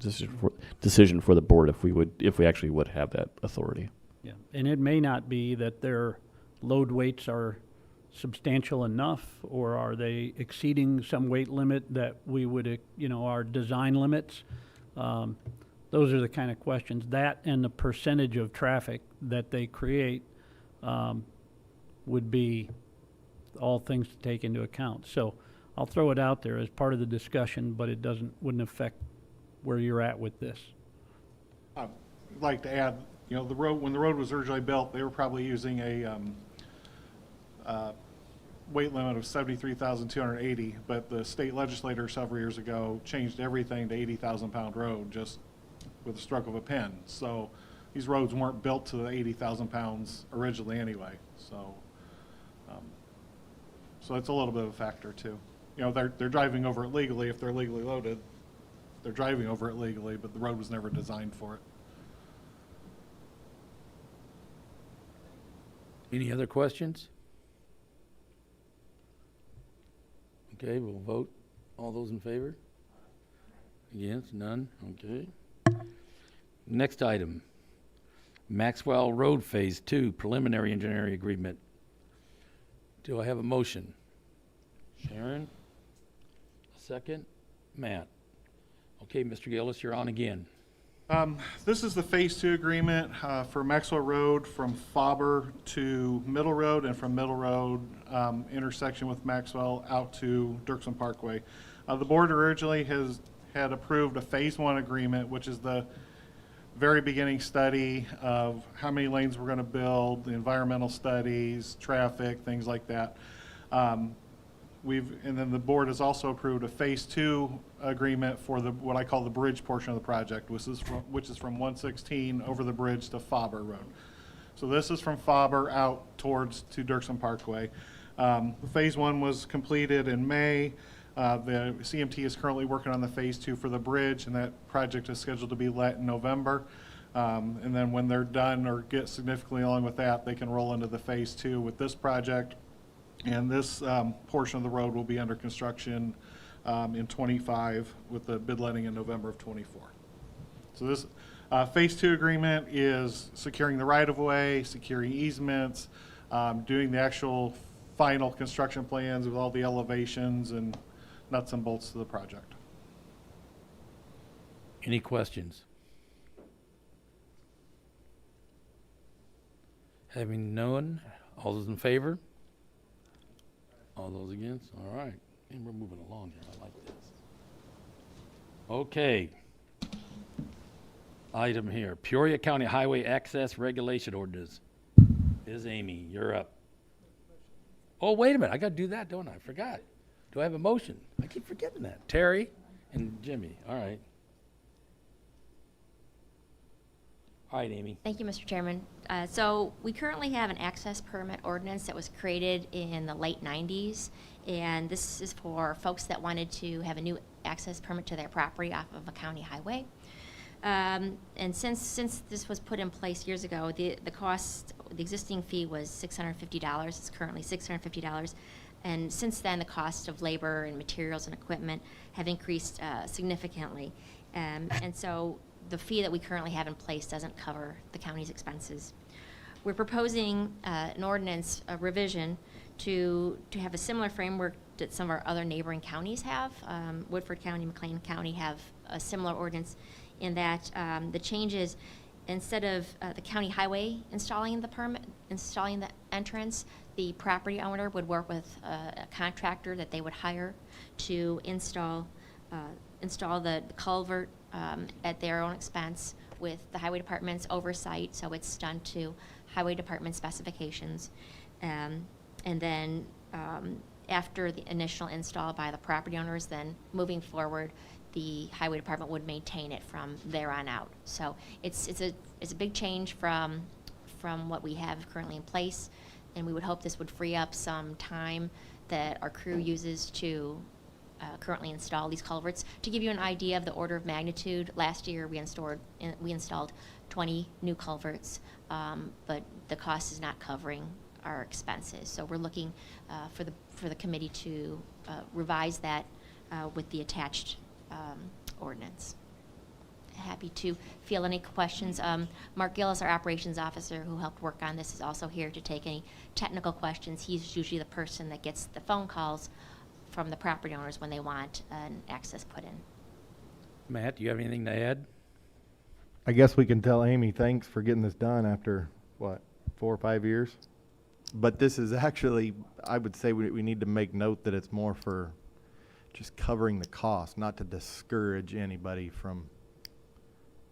Speaker 4: decision for the board if we actually would have that authority.
Speaker 8: Yeah, and it may not be that their load weights are substantial enough, or are they exceeding some weight limit that we would, our design limits? Those are the kind of questions. That and the percentage of traffic that they create would be all things to take into account. So I'll throw it out there as part of the discussion, but it wouldn't affect where you're at with this.
Speaker 2: I'd like to add, when the road was originally built, they were probably using a weight limit of 73,280, but the state legislature several years ago changed everything to 80,000 pound road just with a stroke of a pen. So these roads weren't built to the 80,000 pounds originally anyway. So it's a little bit of a factor too. They're driving over it legally. If they're legally loaded, they're driving over it legally, but the road was never designed for it.
Speaker 1: Any other questions? Okay, we'll vote. All those in favor? Against? None? Okay. Next item, Maxwell Road Phase 2 Preliminary Engineering Agreement. Do I have a motion? Sharon? A second? Matt? Okay, Mr. Gillis, you're on again.
Speaker 2: This is the Phase 2 agreement for Maxwell Road from Faber to Middle Road, and from Middle Road intersection with Maxwell out to Dirksen Parkway. The board originally had approved a Phase 1 agreement, which is the very beginning study of how many lanes we're going to build, the environmental studies, traffic, things like that. And then the board has also approved a Phase 2 agreement for what I call the bridge portion of the project, which is from 116 over the bridge to Faber Road. So this is from Faber out to Dirksen Parkway. Phase 1 was completed in May. The CMT is currently working on the Phase 2 for the bridge, and that project is scheduled to be let in November. And then when they're done or get significantly along with that, they can roll into the Phase 2 with this project. And this portion of the road will be under construction in 25 with the bid letting in November of 24. So this Phase 2 agreement is securing the right-of-way, securing easements, doing the actual final construction plans with all the elevations and nuts and bolts to the project.
Speaker 1: Any questions? Having none, all those in favor? All those against? All right. And we're moving along here. I like this. Okay. Item here, Peoria County Highway Access Regulation Ordinance. Ms. Amy, you're up. Oh, wait a minute. I got to do that, don't I? I forgot. Do I have a motion? I keep forgetting that. Terry and Jimmy. All right. All right, Amy.
Speaker 13: Thank you, Mr. Chairman. So we currently have an access permit ordinance that was created in the late 90s, and this is for folks that wanted to have a new access permit to their property off of a county highway. And since this was put in place years ago, the existing fee was $650. It's currently $650. And since then, the cost of labor and materials and equipment have increased significantly. And so the fee that we currently have in place doesn't cover the county's expenses. We're proposing an ordinance, a revision, to have a similar framework that some of our other neighboring counties have. Woodford County, McLean County have a similar ordinance in that the changes, instead of the county highway installing the entrance, the property owner would work with a contractor that they would hire to install the culvert at their own expense with the highway department's oversight, so it's done to highway department specifications. And then after the initial install by the property owners, then moving forward, the highway department would maintain it from there on out. So it's a big change from what we have currently in place, and we would hope this would free up some time that our crew uses to currently install these culverts. To give you an idea of the order of magnitude, last year we installed 20 new culverts, but the cost is not covering our expenses. So we're looking for the committee to revise that with the attached ordinance. Happy to field any questions. Mark Gillis, our operations officer who helped work on this, is also here to take any technical questions. He's usually the person that gets the phone calls from the property owners when they want an access put in.
Speaker 1: Matt, do you have anything to add?
Speaker 11: I guess we can tell Amy thanks for getting this done after, what, 4 or 5 years? But this is actually, I would say we need to make note that it's more for just covering the cost, not to discourage anybody from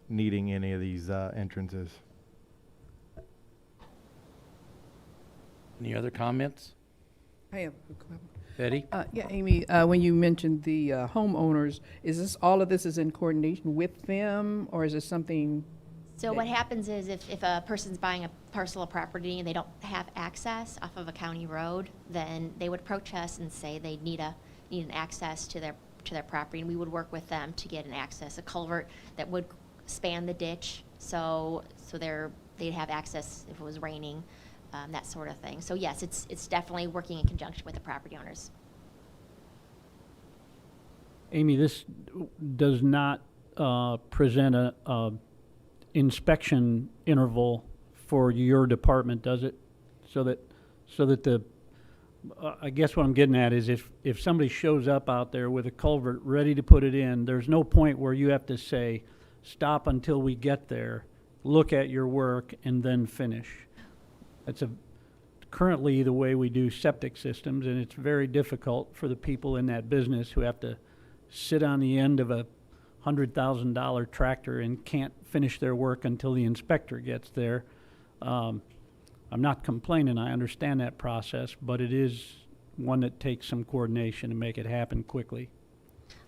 Speaker 11: needing any of these entrances.
Speaker 1: Any other comments?
Speaker 9: I have a comment.
Speaker 1: Betty?
Speaker 9: Yeah, Amy, when you mentioned the homeowners, is this, all of this is in coordination with them, or is it something?
Speaker 13: So what happens is if a person's buying a parcel of property and they don't have access off of a county road, then they would approach us and say they need an access to their property, and we would work with them to get an access, a culvert that would span the ditch, so they'd have access if it was raining, that sort of thing. So yes, it's definitely working in conjunction with the property owners.
Speaker 8: Amy, this does not present a inspection interval for your department, does it? So that the I guess what I'm getting at is if somebody shows up out there with a culvert ready to put it in, there's no point where you have to say, stop until we get there, look at your work, and then finish. That's currently the way we do septic systems, and it's very difficult for the people in that business who have to sit on the end of a $100,000 tractor and can't finish their work until the inspector gets there. I'm not complaining, I understand that process, but it is one that takes some coordination to make it happen quickly.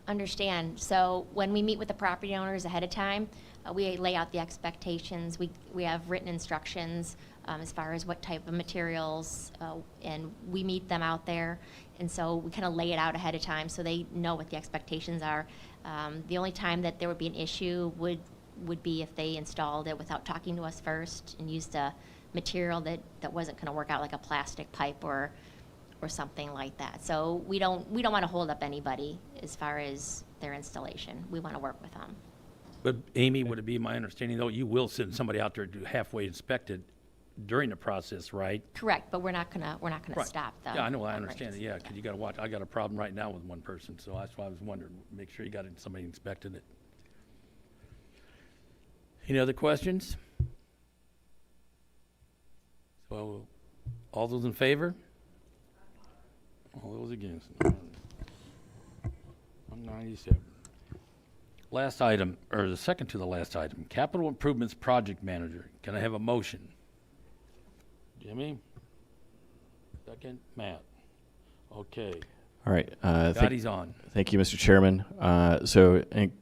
Speaker 13: Understand. So when we meet with the property owners ahead of time, we lay out the expectations. We have written instructions as far as what type of materials, and we meet them out there. And so we kind of lay it out ahead of time so they know what the expectations are. The only time that there would be an issue would be if they installed it without talking to us first and used a material that wasn't going to work out, like a plastic pipe or something like that. So we don't want to hold up anybody as far as their installation. We want to work with them.
Speaker 1: But Amy, would it be my understanding, though, you will send somebody out there to halfway inspect it during the process, right?
Speaker 13: Correct, but we're not gonna
Speaker 1: Right.
Speaker 13: stop them.
Speaker 1: Yeah, I know, I understand it, yeah, because you got to watch. I got a problem right now with one person, so that's why I was wondering, make sure you got somebody inspecting it. Any other questions? So, all those in favor? All those against? 197. Last item, or the second to the last item, Capital Improvements Project Manager. Can I have a motion? Jimmy? Second? Matt? Okay.
Speaker 4: All right.
Speaker 1: Scotty's on.
Speaker 4: Thank you, Mr. Chairman. So I think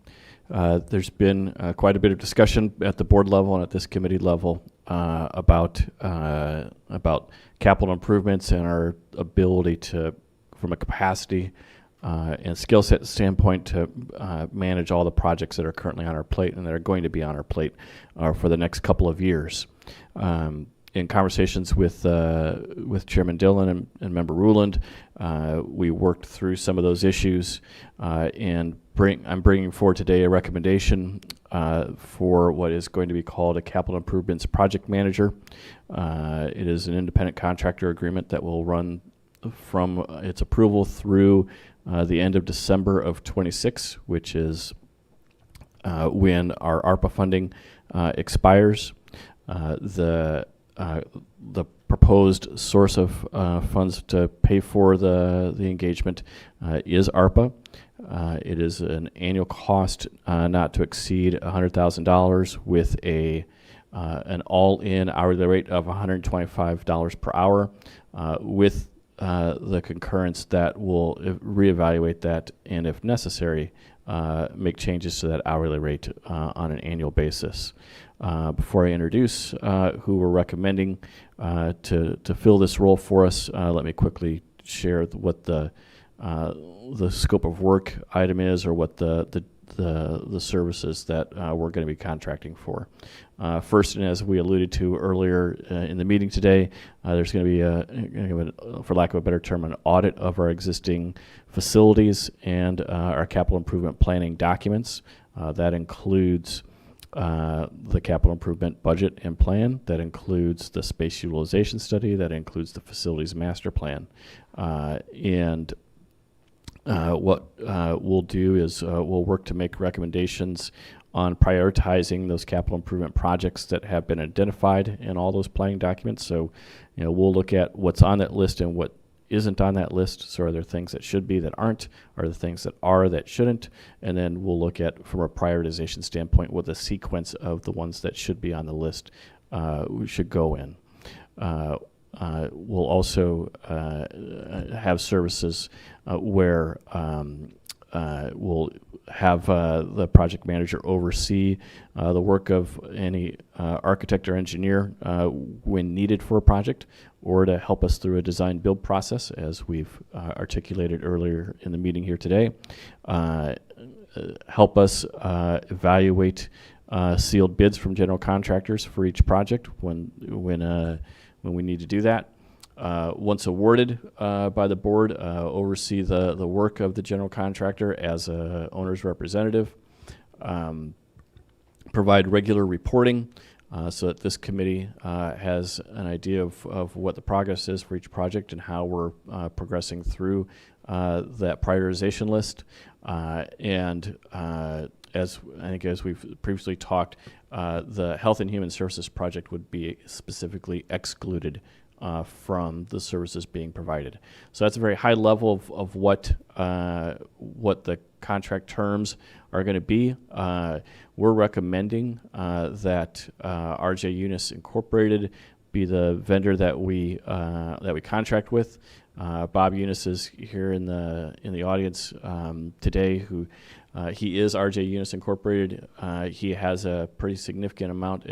Speaker 4: there's been quite a bit of discussion at the board level and at this committee level about capital improvements and our ability to, from a capacity and skill set standpoint, to manage all the projects that are currently on our plate and that are going to be on our plate for the next couple of years. In conversations with Chairman Dillon and Member Ruland, we worked through some of those issues, and I'm bringing forward today a recommendation for what is going to be called a Capital Improvements Project Manager. It is an independent contractor agreement that will run from its approval through the end of December of 26, which is when our ARPA funding expires. The proposed source of funds to pay for the engagement is ARPA. It is an annual cost not to exceed $100,000 with an all-in hourly rate of $125 per hour, with the concurrence that will reevaluate that and, if necessary, make changes to that hourly rate on an annual basis. Before I introduce who we're recommending to fill this role for us, let me quickly share what the scope of work item is, or what the the services that we're going to be contracting for. First, and as we alluded to earlier in the meeting today, there's going to be, for lack of a better term, an audit of our existing facilities and our capital improvement planning documents. That includes the capital improvement budget and plan. That includes the space utilization study. That includes the facilities master plan. What we'll do is we'll work to make recommendations on prioritizing those capital improvement projects that have been identified in all those planning documents. So, we'll look at what's on that list and what isn't on that list. So are there things that should be that aren't? Are there things that are that shouldn't? And then we'll look at, from a prioritization standpoint, what the sequence of the ones that should be on the list should go in. We'll also have services where we'll have the project manager oversee the work of any architect or engineer when needed for a project, or to help us through a design build process, as we've articulated earlier in the meeting here today. Help us evaluate sealed bids from general contractors for each project when we need to do that. Once awarded by the board, oversee the work of the general contractor as a owner's representative. Provide regular reporting so that this committee has an idea of what the progress is for each project and how we're progressing through that prioritization list. As we've previously talked, the Health and Human Services project would be specifically excluded from the services being provided. So that's a very high level of what the contract terms are going to be. We're recommending that RJ Unis Incorporated be the vendor that we contract with. Bob Unis is here in the audience today. He is RJ Unis Incorporated. He has a pretty significant amount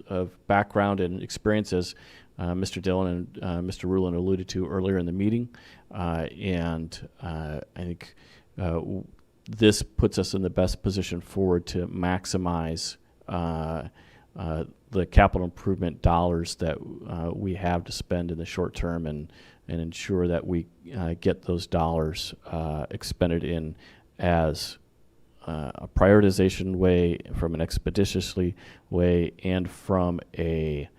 Speaker 4: of background and experience, as Mr. Dillon and Mr. Rulin alluded to earlier in the meeting. I think this puts us in the best position forward to maximize the capital improvement dollars that we have to spend in the short term, and ensure that we get those dollars expended in as a prioritization way, from an expeditiously way, and from a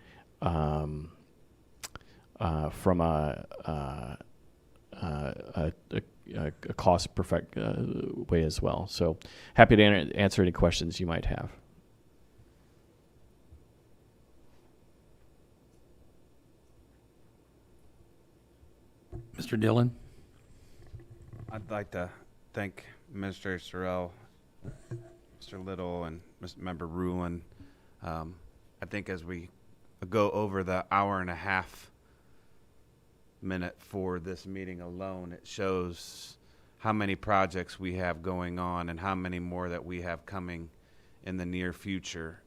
Speaker 4: cost perfect way as well. So happy to answer any questions you might have.
Speaker 1: Mr. Dillon?
Speaker 3: I'd like to thank Administrator Sorrell, Mr. Little, and Member Rulin. I think as we go over the hour and a half minute for this meeting alone, it shows how many projects we have going on and how many more that we have coming in the near future.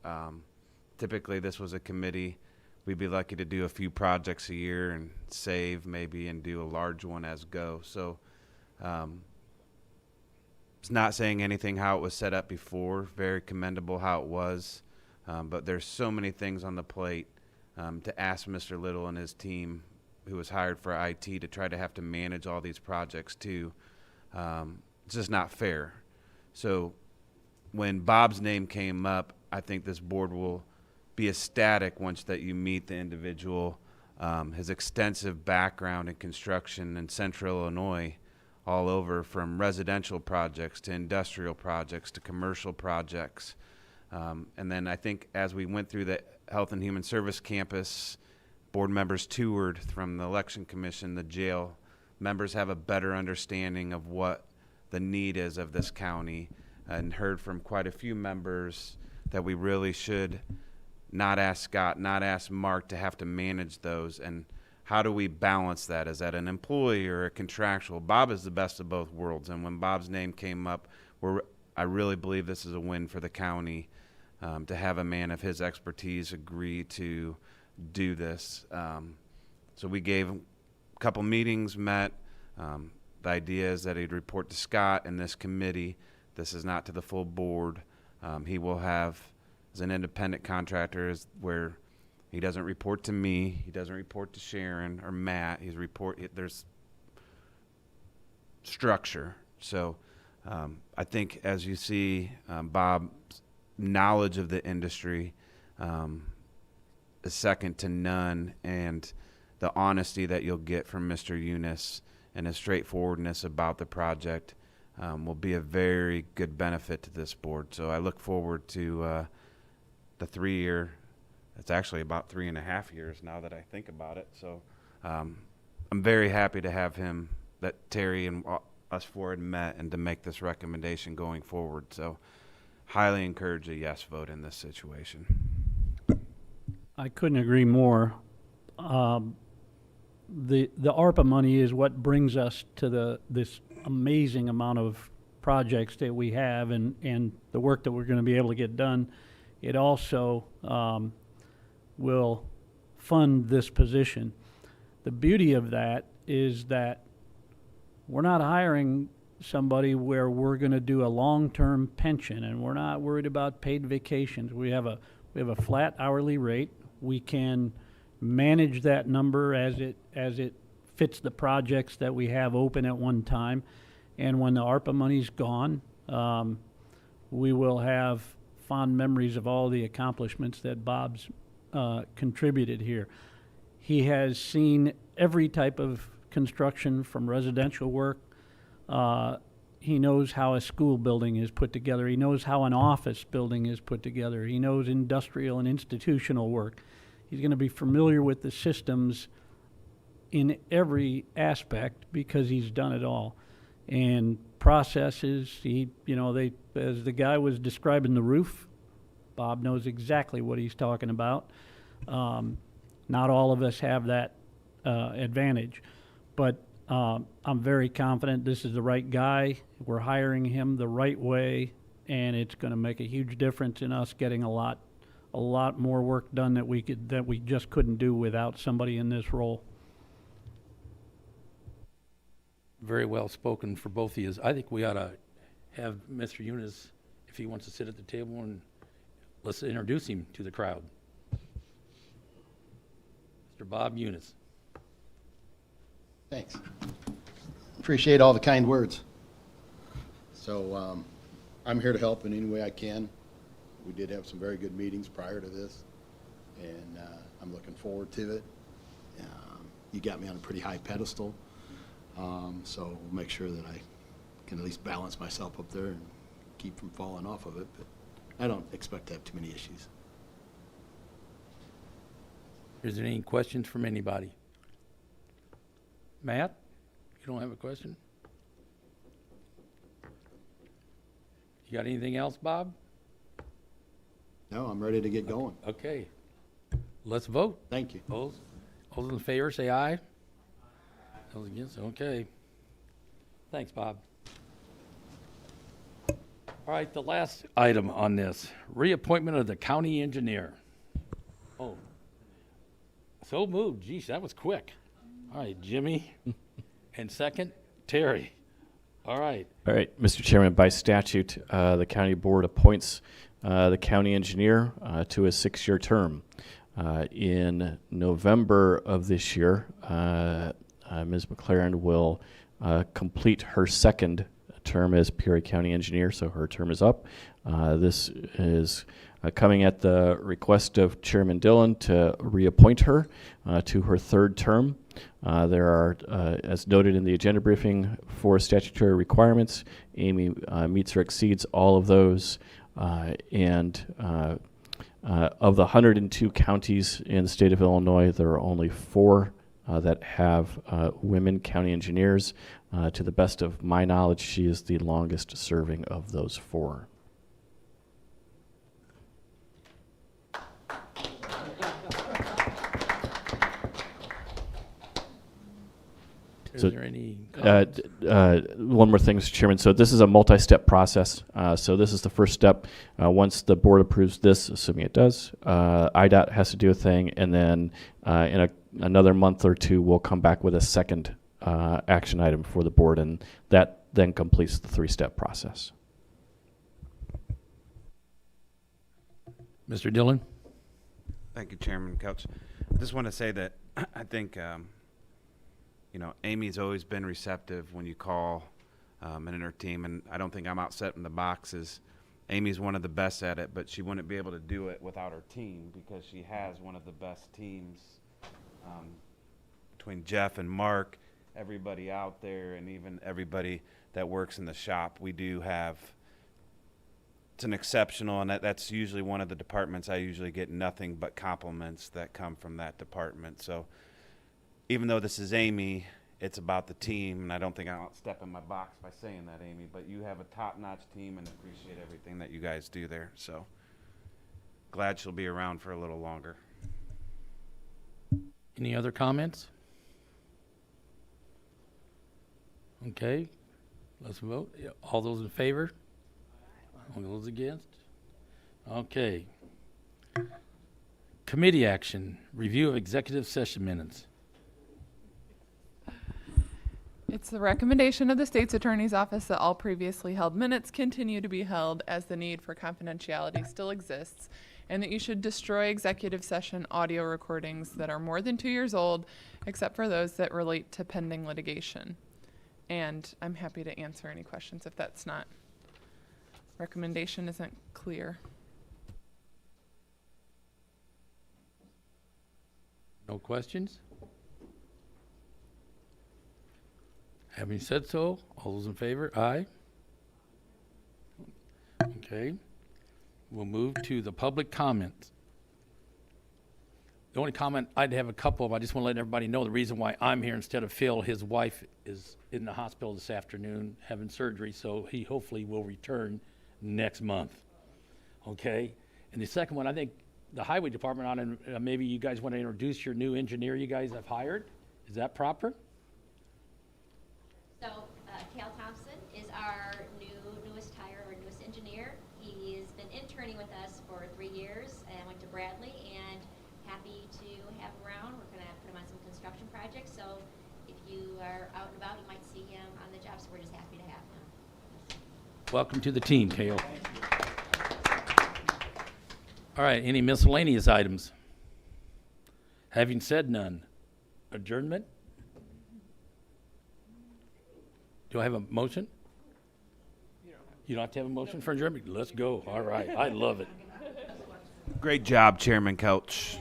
Speaker 3: Typically, this was a committee. We'd be lucky to do a few projects a year and save maybe and do a large one as go. So it's not saying anything how it was set up before. Very commendable how it was. But there's so many things on the plate to ask Mr. Little and his team, who was hired for IT, to try to have to manage all these projects too. It's just not fair. So when Bob's name came up, I think this board will be ecstatic once that you meet the individual. His extensive background in construction in Central Illinois, all over, from residential projects to industrial projects to commercial projects. And then I think as we went through the Health and Human Service campus, board members toured from the Election Commission, the jail. Members have a better understanding of what the need is of this county, and heard from quite a few members that we really should not ask Scott, not ask Mark to have to manage those. And how do we balance that? Is that an employee or a contractual? Bob is the best of both worlds. And when Bob's name came up, I really believe this is a win for the county, to have a man of his expertise agree to do this. So we gave him a couple meetings, met. The idea is that he'd report to Scott and this committee. This is not to the full board. He will have, as an independent contractor, is where he doesn't report to me, he doesn't report to Sharon or Matt. There's structure. So I think as you see, Bob's knowledge of the industry is second to none, and the honesty that you'll get from Mr. Eunice and his straightforwardness about the project will be a very good benefit to this board. So I look forward to the 3-year. It's actually about 3.5 years now that I think about it. So I'm very happy to have him, that Terry and us four had met, and to make this recommendation going forward. So highly encourage a yes vote in this situation.
Speaker 8: I couldn't agree more. The ARPA money is what brings us to this amazing amount of projects that we have, and the work that we're going to be able to get done. It also will fund this position. The beauty of that is that we're not hiring somebody where we're going to do a long-term pension, and we're not worried about paid vacations. We have a flat hourly rate. We can manage that number as it fits the projects that we have open at one time. And when the ARPA money's gone, we will have fond memories of all the accomplishments that Bob's contributed here. He has seen every type of construction from residential work. He knows how a school building is put together. He knows how an office building is put together. He knows industrial and institutional work. He's going to be familiar with the systems in every aspect because he's done it all. And processes, as the guy was describing the roof, Bob knows exactly what he's talking about. Not all of us have that advantage, but I'm very confident this is the right guy. We're hiring him the right way, and it's going to make a huge difference in us getting a lot more work done that we just couldn't do without somebody in this role.
Speaker 1: Very well spoken for both of you. I think we ought to have Mr. Eunice, if he wants to sit at the table, and let's introduce him to the crowd. Mr. Bob Eunice.
Speaker 14: Thanks. Appreciate all the kind words. So I'm here to help in any way I can. We did have some very good meetings prior to this, and I'm looking forward to it. You got me on a pretty high pedestal, so we'll make sure that I can at least balance myself up there and keep from falling off of it, but I don't expect to have too many issues.
Speaker 1: Is there any questions from anybody? Matt, you don't have a question? You got anything else, Bob?
Speaker 14: No, I'm ready to get going.
Speaker 1: Okay. Let's vote.
Speaker 14: Thank you.
Speaker 1: Those in favor, say aye. Those against, okay. Thanks, Bob. All right, the last item on this, reappointment of the county engineer. Oh, so moved. Geez, that was quick. All right, Jimmy. And second, Terry. All right.
Speaker 4: All right, Mr. Chairman, by statute, the county board appoints the county engineer to a 6-year term. In November of this year, Ms. McLaren will complete her second term as Peoria County engineer, so her term is up. This is coming at the request of Chairman Dillon to reappoint her to her third term. There are, as noted in the agenda briefing, 4 statutory requirements. Amy meets or exceeds all of those, and of the 102 counties in the state of Illinois, there are only 4 that have women county engineers. To the best of my knowledge, she is the longest serving of those 4.
Speaker 1: Is there any comments?
Speaker 4: One more thing, Mr. Chairman. So this is a multi-step process. So this is the first step. Once the board approves this, assuming it does, IDOT has to do a thing, and then in another month or 2, we'll come back with a second action item for the board, and that then completes the 3-step process.
Speaker 1: Mr. Dillon?
Speaker 3: Thank you, Chairman Couch. Just want to say that I think, Amy's always been receptive when you call and in her team, and I don't think I'm out setting the boxes. Amy's one of the best at it, but she wouldn't be able to do it without her team because she has one of the best teams between Jeff and Mark, everybody out there, and even everybody that works in the shop. We do have it's an exceptional, and that's usually one of the departments I usually get nothing but compliments that come from that department. So even though this is Amy, it's about the team, and I don't think I'll step in my box by saying that, Amy, but you have a top-notch team and appreciate everything that you guys do there. So glad she'll be around for a little longer.
Speaker 1: Any other comments? Okay, let's vote. Yeah, all those in favor? All those against? Okay. Committee action, review of executive session minutes.
Speaker 5: It's the recommendation of the state's attorney's office that all previously held minutes continue to be held as the need for confidentiality still exists, and that you should destroy executive session audio recordings that are more than 2 years old, except for those that relate to pending litigation. And I'm happy to answer any questions if that's not, recommendation isn't clear.
Speaker 1: No questions? Having said so, all those in favor? Aye. Okay. We'll move to the public comments. The only comment I'd have a couple of, I just want to let everybody know the reason why I'm here instead of Phil. His wife is in the hospital this afternoon having surgery, so he hopefully will return next month. Okay? And the second one, I think the highway department, maybe you guys want to introduce your new engineer you guys have hired. Is that proper?
Speaker 13: So Cal Thompson is our newest hire, our newest engineer. He's been interning with us for 3 years and went to Bradley, and happy to have him around. We're going to put him on some construction projects, so if you are out and about, you might see him on the job, so we're just happy to have him.
Speaker 1: Welcome to the team, Kale. All right, any miscellaneous items? Having said none, adjournment? Do I have a motion? You don't have to have a motion for adjournment? Let's go. All right, I love it.
Speaker 3: Great job, Chairman Couch.